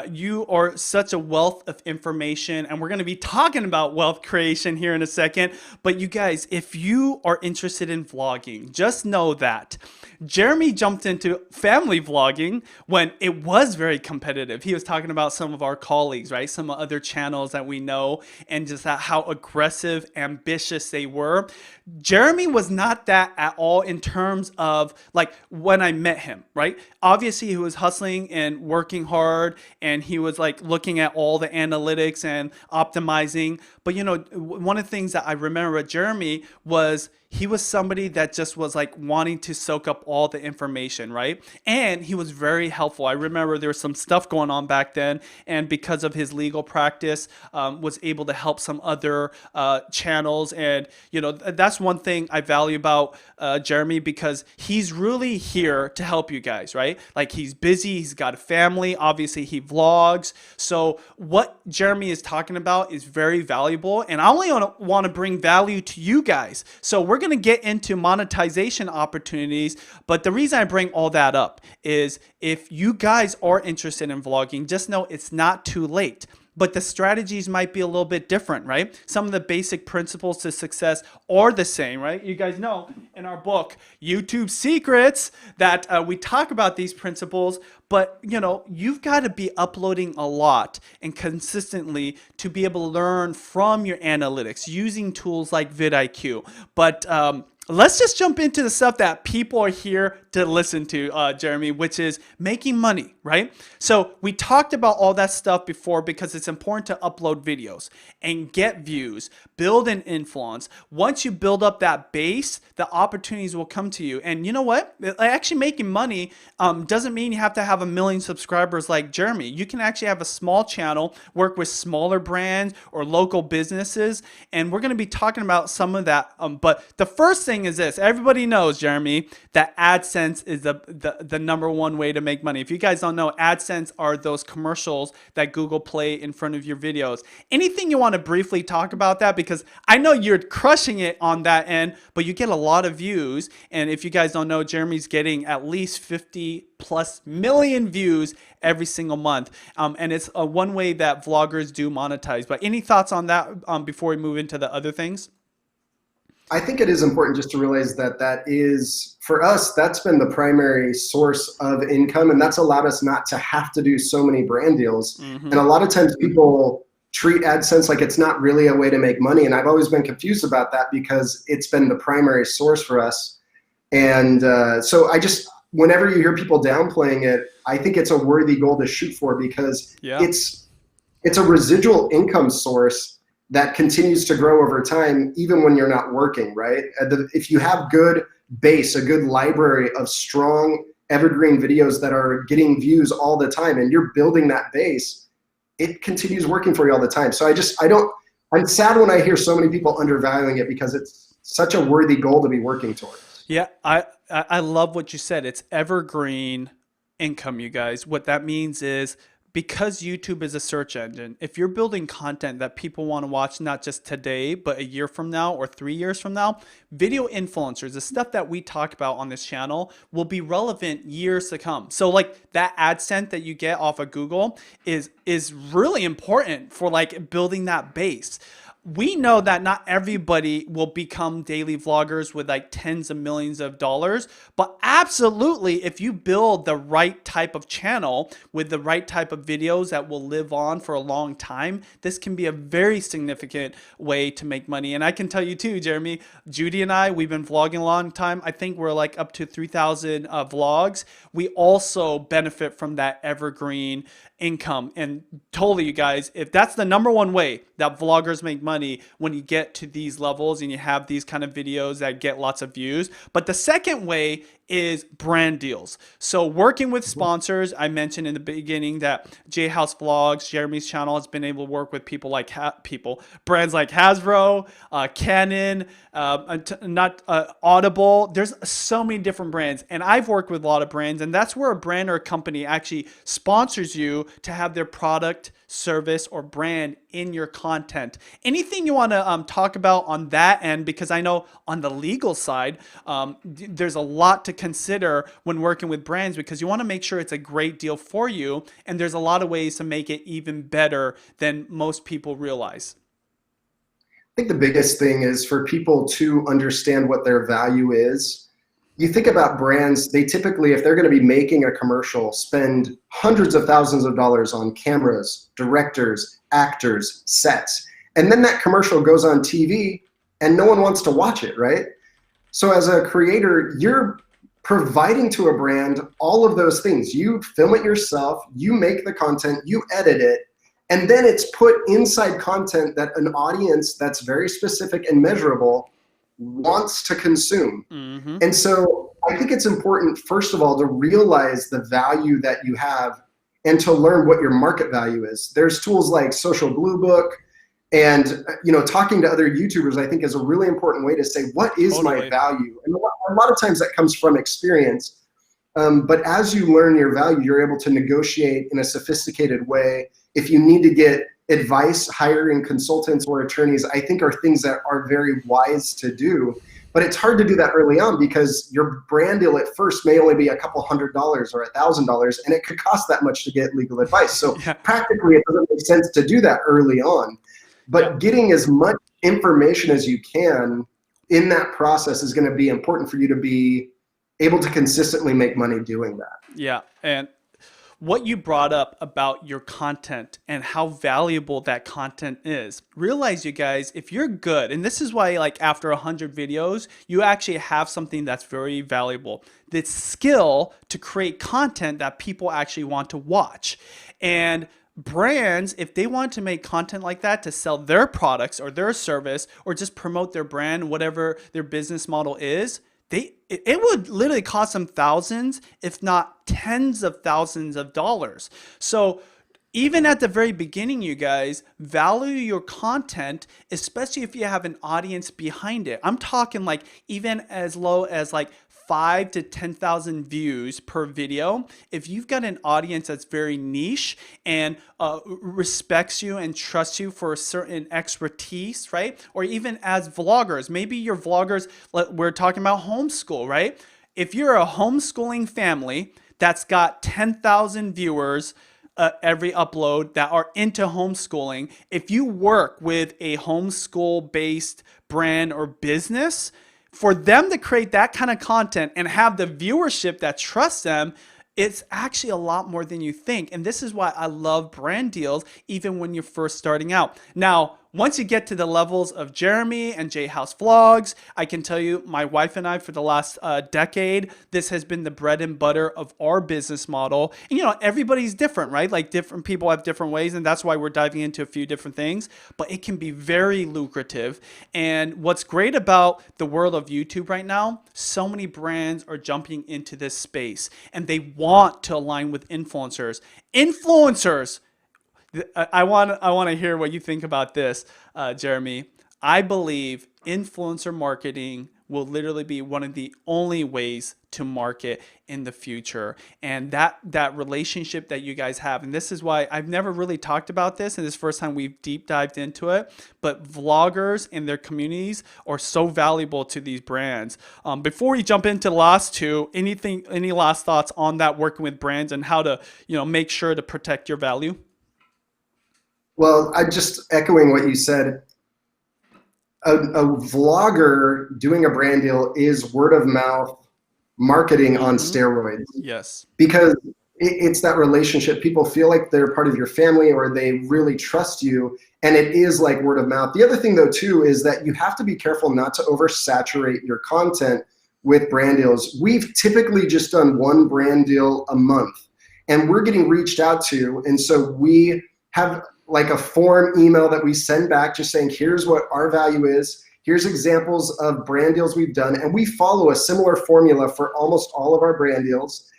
You are such a wealth of information, and we're going to be talking about wealth creation here in a second. But you guys, if you are interested in vlogging, just know that Jeremy jumped into family vlogging when it was very competitive. He was talking about some of our colleagues, right? Some other channels that we know, and just how aggressive, ambitious they were. Jeremy was not that at all in terms of like when I met him, right? Obviously, he was hustling and working hard, and he was like looking at all the analytics and optimizing. But you know, one of the things that I remember with Jeremy was he was somebody that just was like wanting to soak up all the information, right? And he was very helpful. I remember there was some stuff going on back then, and because of his legal practice, was able to help some other channels. And you know, that's one thing I value about Jeremy, because he's really here to help you guys, right? Like he's busy, he's got a family, obviously he vlogs. So what Jeremy is talking about is very valuable, and I only want to bring value to you guys. So we're going to get into monetization opportunities, but the reason I bring all that up is if you guys are interested in vlogging, just know it's not too late. But the strategies might be a little bit different, right? Some of the basic principles to success are the same, right? You guys know in our book, YouTube Secrets, that we talk about these principles, but you know, you've got to be uploading a lot and consistently to be able to learn from your analytics using tools like VidIQ. But let's just jump into the stuff that people are here to listen to, Jeremy, which is making money, right? So we talked about all that stuff before because it's important to upload videos and get views, build an influence. Once you build up that base, the opportunities will come to you. And you know what? Actually making money doesn't mean you have to have 1 million subscribers like Jeremy. You can actually have a small channel, work with smaller brands or local businesses, and we're going to be talking about some of that. But the first thing is this. Everybody knows, Jeremy, that AdSense is the number one way to make money. If you guys don't know, AdSense are those commercials that Google play in front of your videos. Anything you want to briefly talk about that? Because I know you're crushing it on that end, but you get a lot of views. And if you guys don't know, Jeremy's getting at least 50+ million views every single month. And it's one way that vloggers do monetize. But any thoughts on that before we move into the other things? I think it is important just to realize that that is, for us, that's been the primary source of income, and that's allowed us not to have to do so many brand deals. And a lot of times people treat AdSense like it's not really a way to make money, and I've always been confused about that because it's been the primary source for us. And so whenever you hear people downplaying it, I think it's a worthy goal to shoot for because it's a residual income source that continues to grow over time, even when you're not working, right? If you have good base, a good library of strong evergreen videos that are getting views all the time, and you're building that base, it continues working for you all the time. So I'm sad when I hear so many people undervaluing it because it's such a worthy goal to be working towards. Yeah, I love what you said. It's evergreen income, you guys. What that means is, because YouTube is a search engine, if you're building content that people want to watch not just today, but a year from now or 3 years from now, video influencers, the stuff that we talk about on this channel, will be relevant years to come. So like that AdSense that you get off of Google is really important for like building that base. We know that not everybody will become daily vloggers with like tens of millions of dollars, but absolutely, if you build the right type of channel with the right type of videos that will live on for a long time, this can be a very significant way to make money. And I can tell you too, Jeremy, Judy and I, we've been vlogging a long time. I think we're like up to 3,000 vlogs. We also benefit from that evergreen income. And totally, you guys, if that's the number one way that vloggers make money, when you get to these levels and you have these kind of videos that get lots of views. But the second way is brand deals. So working with sponsors, I mentioned in the beginning that J House Vlogs, Jeremy's channel, has been able to work with brands like Hasbro, Canon, Audible. There's so many different brands, and I've worked with a lot of brands, and that's where a brand or a company actually sponsors you to have their product, service, or brand in your content. Anything you want to talk about on that end? Because I know on the legal side, there's a lot to consider when working with brands, because you want to make sure it's a great deal for you, and there's a lot of ways to make it even better than most people realize. I think the biggest thing is for people to understand what their value is. You think about brands, they typically, if they're going to be making a commercial, spend hundreds of thousands of dollars on cameras, directors, actors, sets. And then that commercial goes on TV and no one wants to watch it, right? So as a creator, you're providing to a brand all of those things. You film it yourself, you make the content, you edit it, and then it's put inside content that an audience that's very specific and measurable wants to consume. And so I think it's important, first of all, to realize the value that you have and to learn what your market value is. There's tools like Social Blue Book, and talking to other YouTubers, I think, is a really important way to say, what is my value? And a lot of times that comes from experience. But as you learn your value, you're able to negotiate in a sophisticated way. If you need to get advice, hiring consultants or attorneys, I think, are things that are very wise to do. But it's hard to do that early on because your brand deal at first may only be a couple $100 or $1,000, and it could cost that much to get legal advice. So practically, it doesn't make sense to do that early on. But getting as much information as you can in that process is going to be important for you to be able to consistently make money doing that. Yeah. And what you brought up about your content and how valuable that content is. Realize, you guys, if you're good, and this is why like after 100 videos, you actually have something that's very valuable. The skill to create content that people actually want to watch. And brands, if they want to make content like that to sell their products or their service or just promote their brand, whatever their business model is, it would literally cost them thousands, if not tens of thousands of dollars. So even at the very beginning, you guys, value your content, especially if you have an audience behind it. I'm talking like even as low as like 5 to 10,000 views per video. If you've got an audience that's very niche and respects you and trusts you for a certain expertise, right? Or even as vloggers, maybe your vloggers, we're talking about homeschool, right? If you're a homeschooling family that's got 10,000 viewers every upload that are into homeschooling, if you work with a homeschool based brand or business, for them to create that kind of content and have the viewership that trusts them, it's actually a lot more than you think. And this is why I love brand deals, even when you're first starting out. Now, once you get to the levels of Jeremy and J House Vlogs, I can tell you, my wife and I, for the last decade, this has been the bread and butter of our business model. And, you know, everybody's different, right? Like different people have different ways, and that's why we're diving into a few different things. But it can be very lucrative. And what's great about the world of YouTube right now, so many brands are jumping into this space, and they want to align with influencers. Influencers! I want to hear what you think about this, Jeremy. I believe influencer marketing will literally be one of the only ways to market in the future. And that relationship that you guys have, and this is why I've never really talked about this, and this is the first time we've deep dived into it, but vloggers and their communities are so valuable to these brands. Before we jump into the last two, any last thoughts on that, working with brands and how to, make sure to protect your value? Well, I just echoing what you said, a vlogger doing a brand deal is word of mouth marketing on steroids. Yes. Because it's that relationship. People feel like they're part of your family or they really trust you, and it is like word of mouth. The other thing though too is that you have to be careful not to oversaturate your content with brand deals. We've typically just done one brand deal a month, and we're getting reached out to, and so we have like a form email that we send back just saying, here's what our value is, here's examples of brand deals we've done, and we follow a similar formula for almost all of our brand deals.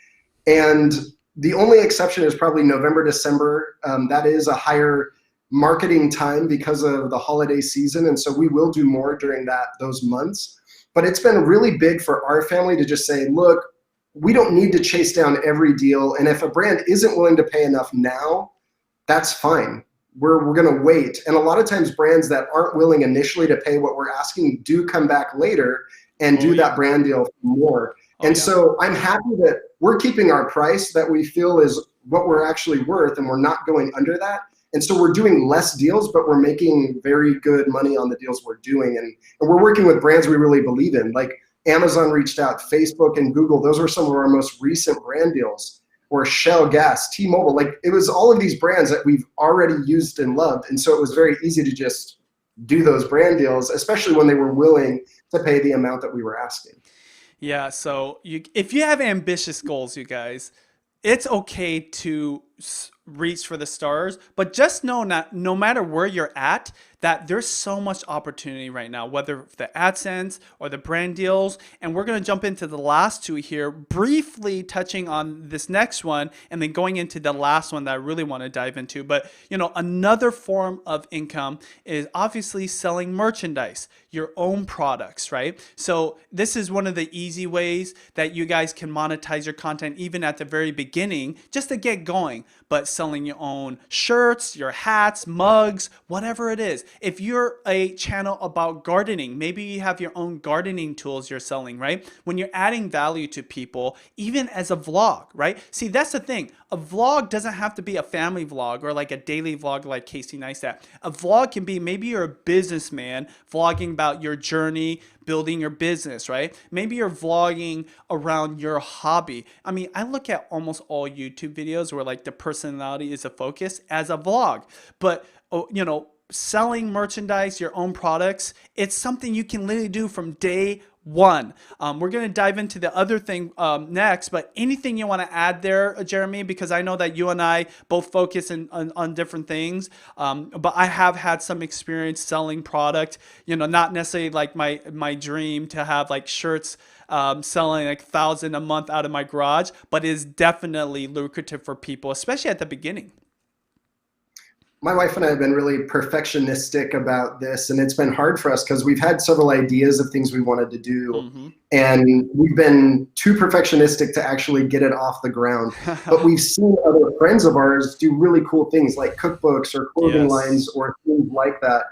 And the only exception is probably November, December. That is a higher marketing time because of the holiday season, and so we will do more during those months. But it's been really big for our family to just say, look, we don't need to chase down every deal, and if a brand isn't willing to pay enough now, that's fine. We're going to wait. And a lot of times brands that aren't willing initially to pay what we're asking do come back later and do that brand deal for more. So I'm happy that we're keeping our price that we feel is what we're actually worth, and we're not going under that. And so we're doing less deals, but we're making very good money on the deals we're doing. And we're working with brands we really believe in. Like Amazon reached out, Facebook and Google, those were some of our most recent brand deals. Or Shell Gas, T-Mobile, like it was all of these brands that we've already used and loved. And so it was very easy to just do those brand deals, especially when they were willing to pay the amount that we were asking. Yeah, so if you have ambitious goals, you guys, it's okay to reach for the stars, but just know that no matter where you're at, that there's so much opportunity right now, whether the AdSense or the brand deals. And we're going to jump into the last two here, briefly touching on this next one and then going into the last one that I really want to dive into. But, another form of income is obviously selling merchandise, your own products, right? So this is one of the easy ways that you guys can monetize your content even at the very beginning, just to get going. But selling your own shirts, your hats, mugs, whatever it is. If you're a channel about gardening, maybe you have your own gardening tools you're selling, right? When you're adding value to people, even as a vlog, right? See, that's the thing. A vlog doesn't have to be a family vlog or like a daily vlog like Casey Neistat. A vlog can be, maybe you're a businessman vlogging about your journey building your business, right? Maybe you're vlogging around your hobby. I mean, I look at almost all YouTube videos where like the personality is a focus as a vlog, but you know, selling merchandise, your own products, it's something you can literally do from day one. We're going to dive into the other thing next, but anything you want to add there, Jeremy, because I know that you and I both focus on different things, but I have had some experience selling product, you know, not necessarily like my dream to have like shirts selling like 1,000 a month out of my garage, but it is definitely lucrative for people, especially at the beginning. My wife and I have been really perfectionistic about this, and it's been hard for us because we've had several ideas of things we wanted to do, and we've been too perfectionistic to actually get it off the ground. But we've seen other friends of ours do really cool things like cookbooks or clothing lines or things like that.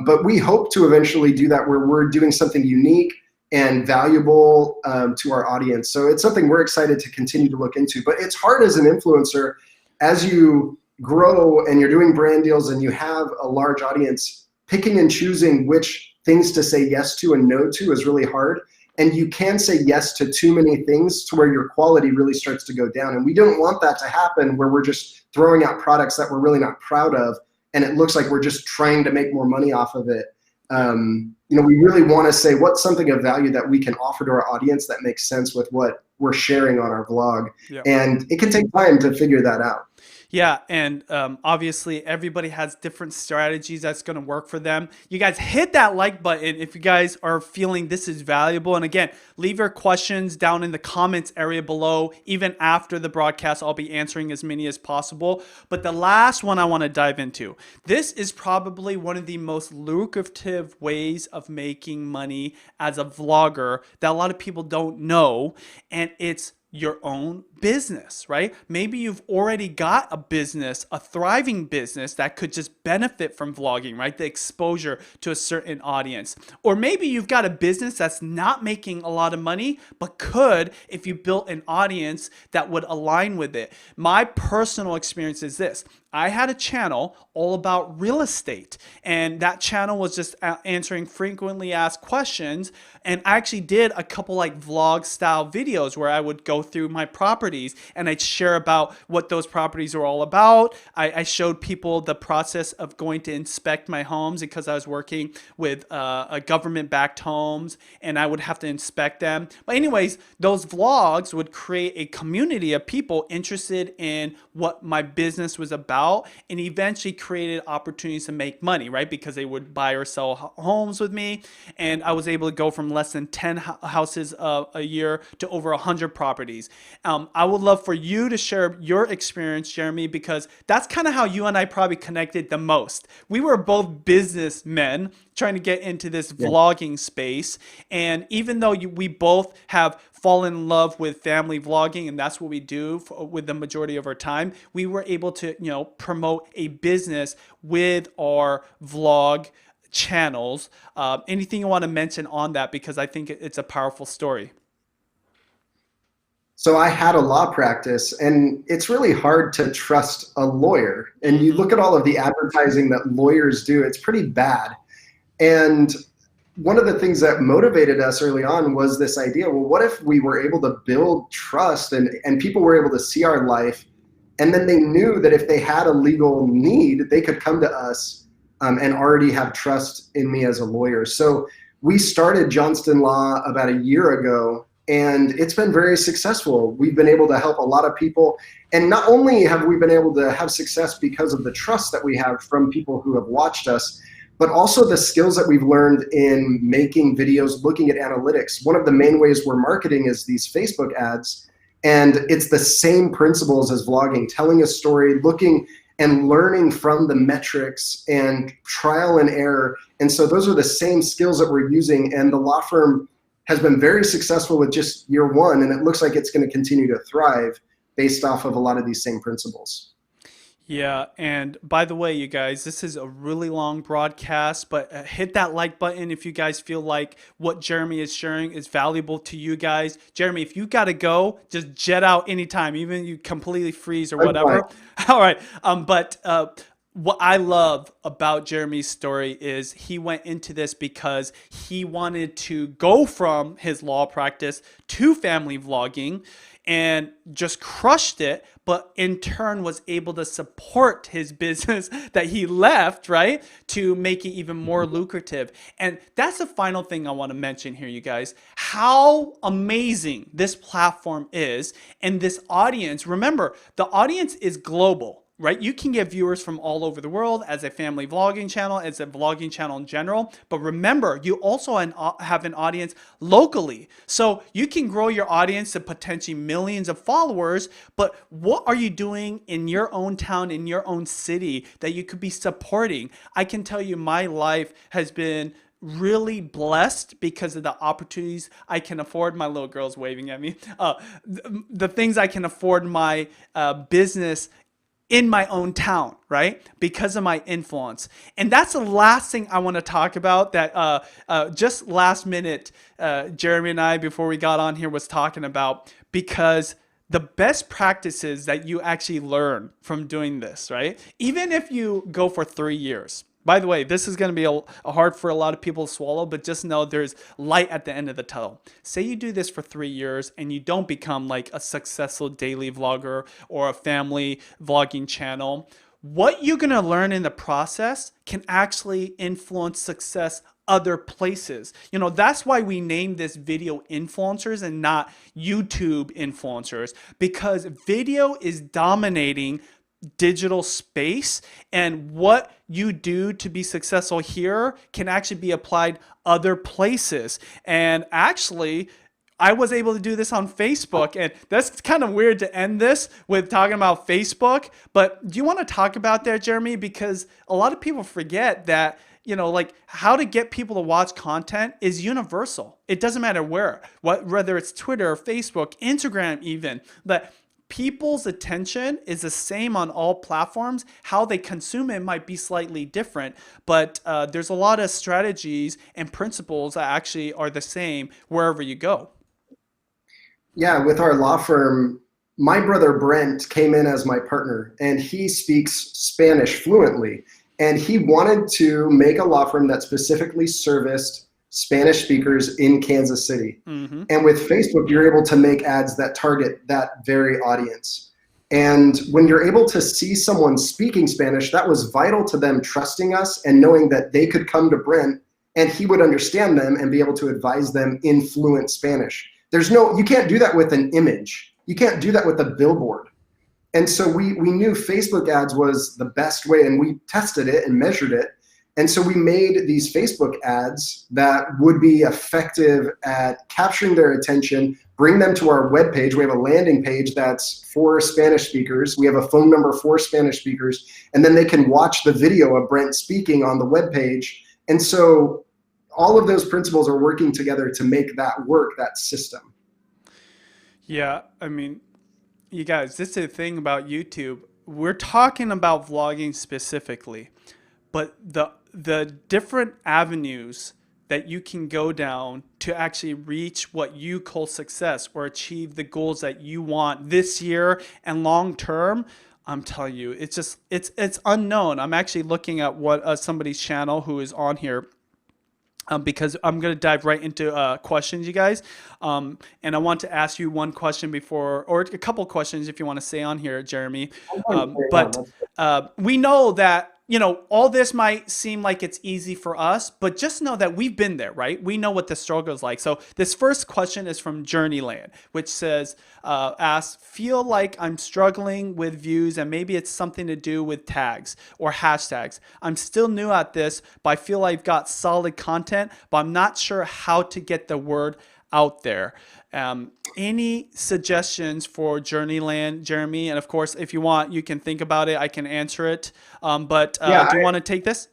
But we hope to eventually do that where we're doing something unique and valuable to our audience. So it's something we're excited to continue to look into. But it's hard as an influencer, as you grow and you're doing brand deals and you have a large audience, picking and choosing which things to say yes to and no to is really hard. And you can say yes to too many things to where your quality really starts to go down. And we don't want that to happen where we're just throwing out products that we're really not proud of and it looks like we're just trying to make more money off of it. You know, we really want to say what's something of value that we can offer to our audience that makes sense with what we're sharing on our vlog. And it can take time to figure that out. Yeah, and obviously everybody has different strategies that's going to work for them. You guys hit that like button if you guys are feeling this is valuable. And again, leave your questions down in the comments area below. Even after the broadcast, I'll be answering as many as possible. But the last one I want to dive into, this is probably one of the most lucrative ways of making money as a vlogger that a lot of people don't know, and it's your own business, right? Maybe you've already got a business, a thriving business that could just benefit from vlogging, right? The exposure to a certain audience. Or maybe you've got a business that's not making a lot of money, but could if you built an audience that would align with it. My personal experience is this. I had a channel all about real estate, and that channel was just answering frequently asked questions. And I actually did a couple like vlog style videos where I would go through my properties and I'd share about what those properties are all about. I showed people the process of going to inspect my homes because I was working with a government-backed homes and I would have to inspect them. But anyways, those vlogs would create a community of people interested in what my business was about, and eventually created opportunities to make money, right? Because they would buy or sell homes with me, and I was able to go from less than 10 houses a year to over 100 properties. I would love for you to share your experience, Jeremy, because that's kind of how you and I probably connected the most. We were both businessmen trying to get into this vlogging space, and even though we both have fallen in love with family vlogging, and that's what we do with the majority of our time, we were able to, you know, promote a business with our vlog channels. Anything you want to mention on that, because I think it's a powerful story. So I had a law practice, and it's really hard to trust a lawyer. And you look at all of the advertising that lawyers do, it's pretty bad. And one of the things that motivated us early on was this idea, well, what if we were able to build trust and people were able to see our life, and then they knew that if they had a legal need, they could come to us and already have trust in me as a lawyer. So we started Johnston Law about a year ago, and it's been very successful. We've been able to help a lot of people. And not only have we been able to have success because of the trust that we have from people who have watched us, but also the skills that we've learned in making videos, looking at analytics. One of the main ways we're marketing is these Facebook ads. And it's the same principles as vlogging, telling a story, looking and learning from the metrics and trial and error. And so those are the same skills that we're using. And the law firm has been very successful with just year one. And it looks like it's going to continue to thrive based off of a lot of these same principles. Yeah, and by the way, you guys, this is a really long broadcast, but hit that like button if you guys feel like what Jeremy is sharing is valuable to you guys. Jeremy, if you got to go, just jet out anytime, even you completely freeze or whatever. All right, but what I love about Jeremy's story is he went into this because he wanted to go from his law practice to family vlogging and just crushed it, but in turn was able to support his business that he left, right, to make it even more lucrative. And that's the final thing I want to mention here, you guys, how amazing this platform is and this audience. Remember, the audience is global, right? You can get viewers from all over the world as a family vlogging channel, as a vlogging channel in general. But remember, you also have an audience locally. So you can grow your audience to potentially millions of followers. But what are you doing in your own town, in your own city that you could be supporting? I can tell you my life has been really blessed because of the opportunities I can afford. My little girl's waving at me. The things I can afford my business in my own town, right? Because of my influence. And that's the last thing I want to talk about that just last minute, Jeremy and I, before we got on here, was talking about, because the best practices that you actually learn from doing this, right? Even if you go for 3 years. By the way, this is going to be a hard for a lot of people to swallow, but just know there's light at the end of the tunnel. Say you do this for 3 years and you don't become like a successful daily vlogger or a family vlogging channel. What you're going to learn in the process can actually influence success other places. You know, that's why we named this video influencers and not YouTube influencers, because video is dominating digital space, and what you do to be successful here can actually be applied other places. And actually, I was able to do this on Facebook, and that's kind of weird to end this with talking about Facebook. But do you want to talk about that, Jeremy? Because a lot of people forget that, you know, like how to get people to watch content is universal. It doesn't matter where, whether it's Twitter, Facebook, Instagram, even that. People's attention is the same on all platforms. How they consume it might be slightly different, but there's a lot of strategies and principles that actually are the same wherever you go. Yeah, with our law firm, my brother Brent came in as my partner, and he speaks Spanish fluently. And he wanted to make a law firm that specifically serviced Spanish speakers in Kansas City. Mm-hmm. And with Facebook, you're able to make ads that target that very audience. And when you're able to see someone speaking Spanish, that was vital to them trusting us and knowing that they could come to Brent and he would understand them and be able to advise them in fluent Spanish. You can't do that with an image. You can't do that with a billboard. And so we knew Facebook ads was the best way, and we tested it and measured it. And so we made these Facebook ads that would be effective at capturing their attention, bring them to our webpage. We have a landing page that's for Spanish speakers. We have a phone number for Spanish speakers, and then they can watch the video of Brent speaking on the webpage. And so all of those principles are working together to make that work, that system. Yeah, I mean, you guys, this is the thing about YouTube. We're talking about vlogging specifically, but the different avenues that you can go down to actually reach what you call success or achieve the goals that you want this year and long term, I'm telling you, it's unknown. I'm actually looking at what somebody's channel who is on here, because I'm going to dive right into questions, you guys. And I want to ask you one question before, or a couple questions if you want to say on here, Jeremy. But we know that, you know, all this might seem like it's easy for us, but just know that we've been there, right? We know what the struggle is like. So this first question is from Journeyland, which says, asks, feel like I'm struggling with views and maybe it's something to do with tags or hashtags. I'm still new at this, but I feel I've got solid content, but I'm not sure how to get the word out there. Any suggestions for Journeyland, Jeremy? And of course, if you want, you can think about it. I can answer it. But do you want to take this?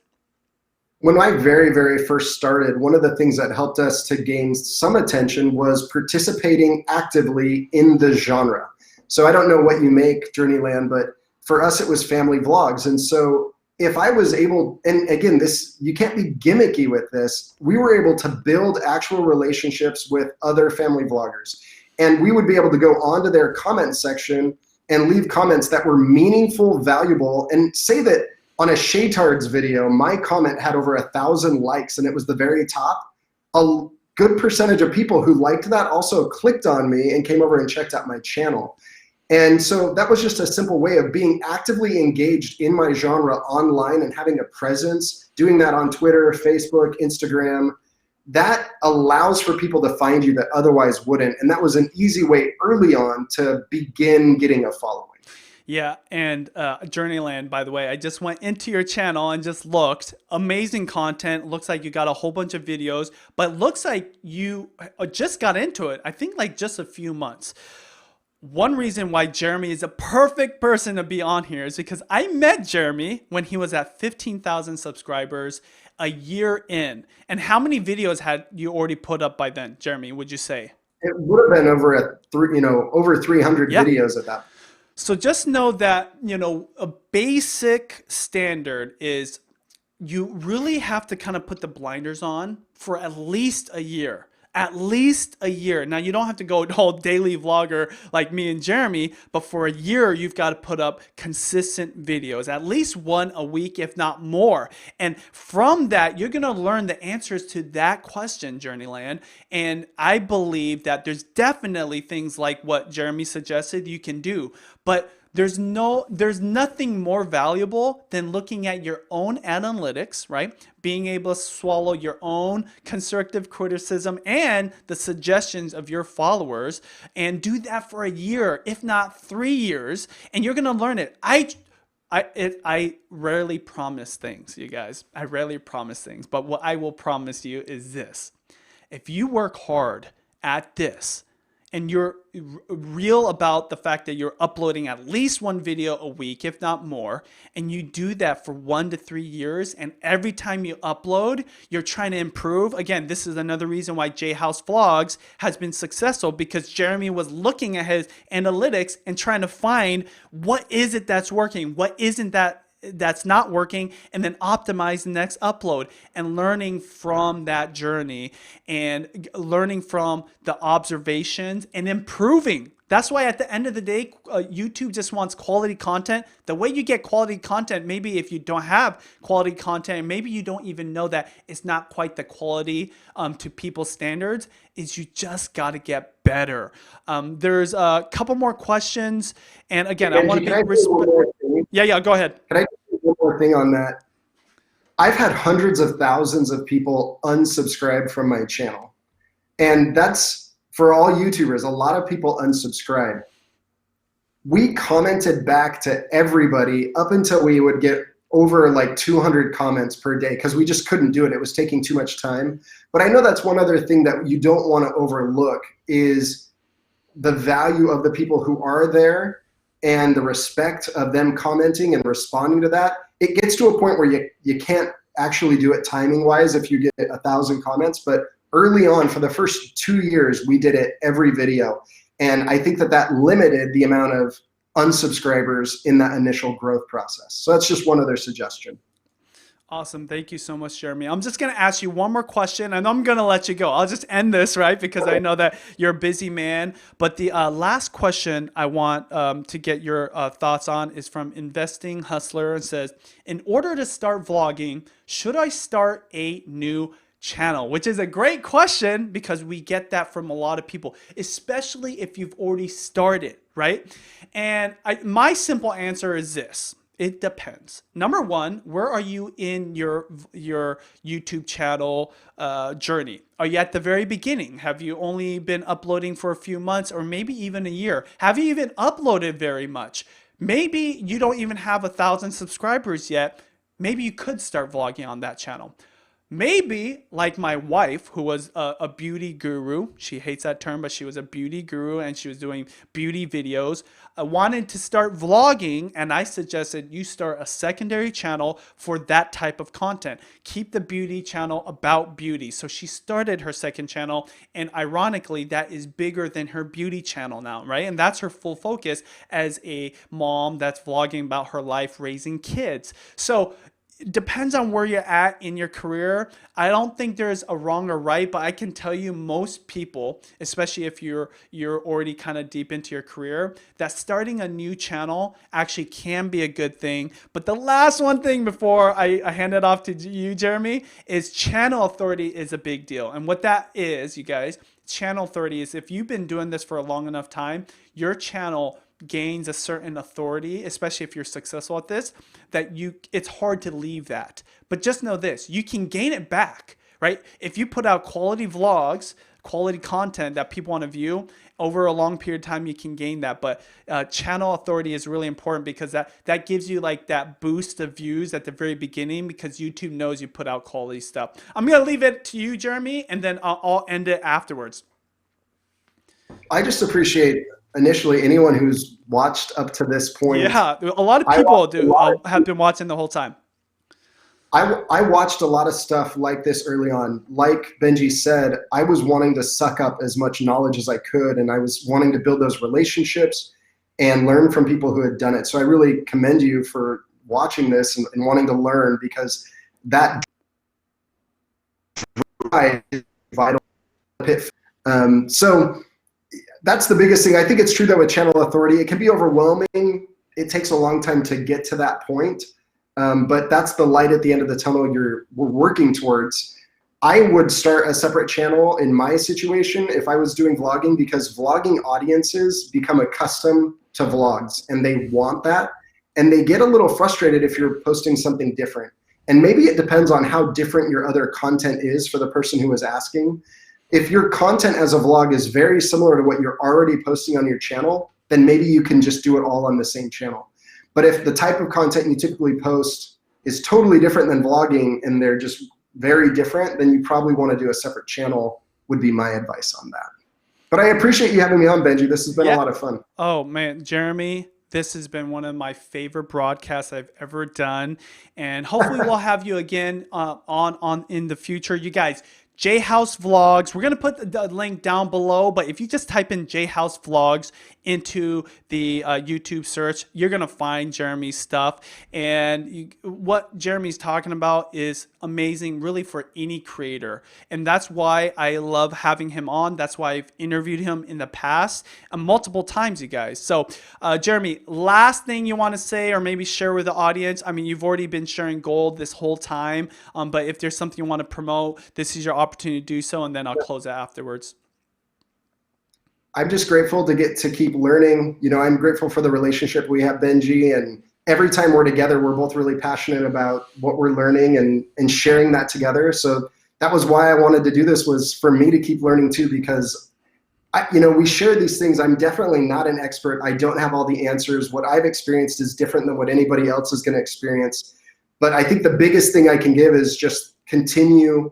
When I very, very first started, one of the things that helped us to gain some attention was participating actively in the genre. So I don't know what you make, Journeyland, but for us, it was family vlogs. And so if I was able, and again, you can't be gimmicky with this, we were able to build actual relationships with other family vloggers. And we would be able to go onto their comment section and leave comments that were meaningful, valuable, and say that On a Shaytards video, my comment had over 1,000 likes and it was the very top. A good percentage of people who liked that also clicked on me and came over and checked out my channel. And so that was just a simple way of being actively engaged in my genre online and having a presence, doing that on Twitter, Facebook, Instagram. That allows for people to find you that otherwise wouldn't. And that was an easy way early on to begin getting a following. Yeah, and Journeyland, by the way, I just went into your channel and just looked. Amazing content. Looks like you got a whole bunch of videos, but looks like you just got into it. I think like just a few months. One reason why Jeremy is a perfect person to be on here is because I met Jeremy when he was at 15,000 subscribers a year in. And how many videos had you already put up by then, Jeremy, would you say? It would have been over over 300 videos at that. So just know that, a basic standard is you really have to kind of put the blinders on for at least a year. At least a year. Now, you don't have to go all daily vlogger like me and Jeremy, but for a year, you've got to put up consistent videos, at least one a week, if not more. And from that, you're going to learn the answers to that question, Journeyland. And I believe that there's definitely things like what Jeremy suggested you can do, but there's nothing more valuable than looking at your own analytics, right? Being able to swallow your own constructive criticism and the suggestions of your followers, and do that for a year, if not 3 years, and you're gonna learn it. I rarely promise things, you guys. I rarely promise things, but what I will promise you is this: if you work hard at this, and you're real about the fact that you're uploading at least one video a week, if not more, and you do that for 1 to 3 years, and every time you upload, you're trying to improve. Again, this is another reason why J House Vlogs has been successful, because Jeremy was looking at his analytics and trying to find what is it that's working, what isn't that's not working, and then optimize the next upload, and learning from that journey and learning from the observations and improving. That's why at the end of the day, YouTube just wants quality content. The way you get quality content, maybe if you don't have quality content, maybe you don't even know that it's not quite the quality to people's standards, is you just got to get better. There's a couple more questions. And again, I want to be respectful. Yeah, go ahead. Can I do one more thing on that? I've had hundreds of thousands of people unsubscribe from my channel. And that's, for all YouTubers, a lot of people unsubscribe. We commented back to everybody up until we would get over like 200 comments per day, because we just couldn't do it. It was taking too much time. But I know that's one other thing that you don't want to overlook, is the value of the people who are there and the respect of them commenting and responding to that. It gets to a point where you can't actually do it timing wise if you get 1,000 comments, but early on, for the first 2 years, we did it every video. And I think that limited the amount of unsubscribers in that initial growth process. So that's just one other suggestion. Awesome. Thank you so much, Jeremy. I'm just going to ask you one more question, and I'm going to let you go. I'll just end this, right? Because I know that you're a busy man. But the last question I want to get your thoughts on is from Investing Hustler. It says, in order to start vlogging, should I start a new channel? Which is a great question, because we get that from a lot of people, especially if you've already started, right? And my simple answer is this: it depends. Number one, where are you in your YouTube channel journey? Are you at the very beginning? Have you only been uploading for a few months, or maybe even a year? Have you even uploaded very much? Maybe you don't even have 1,000 subscribers yet. Maybe you could start vlogging on that channel. Maybe like my wife, who was a beauty guru. She hates that term, but she was a beauty guru and she was doing beauty videos. I wanted to start vlogging, and I suggested you start a secondary channel for that type of content. Keep the beauty channel about beauty. So she started her second channel, and ironically, that is bigger than her beauty channel now, right? And that's her full focus as a mom that's vlogging about her life raising kids. So depends on where you're at in your career. I don't think there's a wrong or right, but I can tell you most people, especially if you're already kind of deep into your career, that starting a new channel actually can be a good thing. But the last one thing before I hand it off to you, Jeremy, is channel authority is a big deal. And what that is, you guys, channel authority is if you've been doing this for a long enough time, your channel gains a certain authority, especially if you're successful at this, that it's hard to leave that. But just know this, you can gain it back, right? If you put out quality vlogs, quality content that people want to view over a long period of time, you can gain that. But channel authority is really important because that gives you like that boost of views at the very beginning because YouTube knows you put out quality stuff. I'm going to leave it to you, Jeremy, and then I'll end it afterwards. I just appreciate initially anyone who's watched up to this point. Yeah, a lot of people have been watching the whole time. I watched a lot of stuff like this early on. Like Benji said, I was wanting to suck up as much knowledge as I could, and I was wanting to build those relationships and learn from people who had done it. So I really commend you for watching this and wanting to learn, because that is vital. So that's the biggest thing. I think it's true that with channel authority, it can be overwhelming. It takes a long time to get to that point. But that's the light at the end of the tunnel we're working towards. I would start a separate channel in my situation if I was doing vlogging, because vlogging audiences become accustomed to vlogs and they want that. And they get a little frustrated if you're posting something different. And maybe it depends on how different your other content is for the person who is asking. If your content as a vlog is very similar to what you're already posting on your channel, then maybe you can just do it all on the same channel. But if the type of content you typically post is totally different than vlogging and they're just very different, then you probably want to do a separate channel, would be my advice on that. But I appreciate you having me on, Benji. This has been a lot of fun. Oh, man, Jeremy, this has been one of my favorite broadcasts I've ever done. And hopefully we'll have you again on in the future. You guys, J House Vlogs. We're going to put the link down below, but if you just type in J House Vlogs into the YouTube search, you're going to find Jeremy's stuff. And what Jeremy's talking about is amazing really for any creator. And that's why I love having him on. That's why I've interviewed him in the past multiple times, you guys. So Jeremy, last thing you want to say or maybe share with the audience? I mean, you've already been sharing gold this whole time, but if there's something you want to promote, this is your opportunity to do so, and then I'll close it afterwards. I'm just grateful to get to keep learning. You know, I'm grateful for the relationship we have, Benji, and every time we're together, we're both really passionate about what we're learning and sharing that together. So that was why I wanted to do this, was for me to keep learning too, because we share these things. I'm definitely not an expert. I don't have all the answers. What I've experienced is different than what anybody else is going to experience. But I think the biggest thing I can give is just continue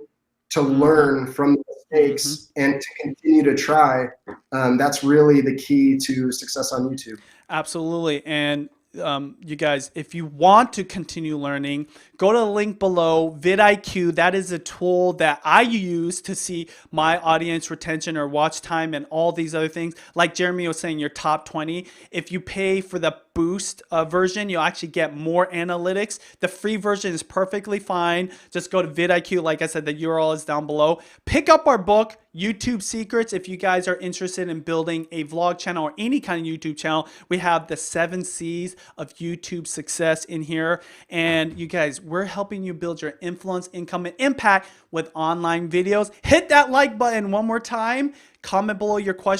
to learn from the mistakes and to continue to try. That's really the key to success on YouTube. Absolutely. And you guys, if you want to continue learning, go to the link below, VidIQ. That is a tool that I use to see my audience retention or watch time and all these other things. Like Jeremy was saying, your top 20. If you pay for the boost version, you'll actually get more analytics. The free version is perfectly fine. Just go to VidIQ. Like I said, the URL is down below. Pick up our book, YouTube Secrets. If you guys are interested in building a vlog channel or any kind of YouTube channel, we have the 7 C's of YouTube success in here. And you guys, we're helping you build your influence, income, and impact with online videos. Hit that like button one more time. Comment below your question.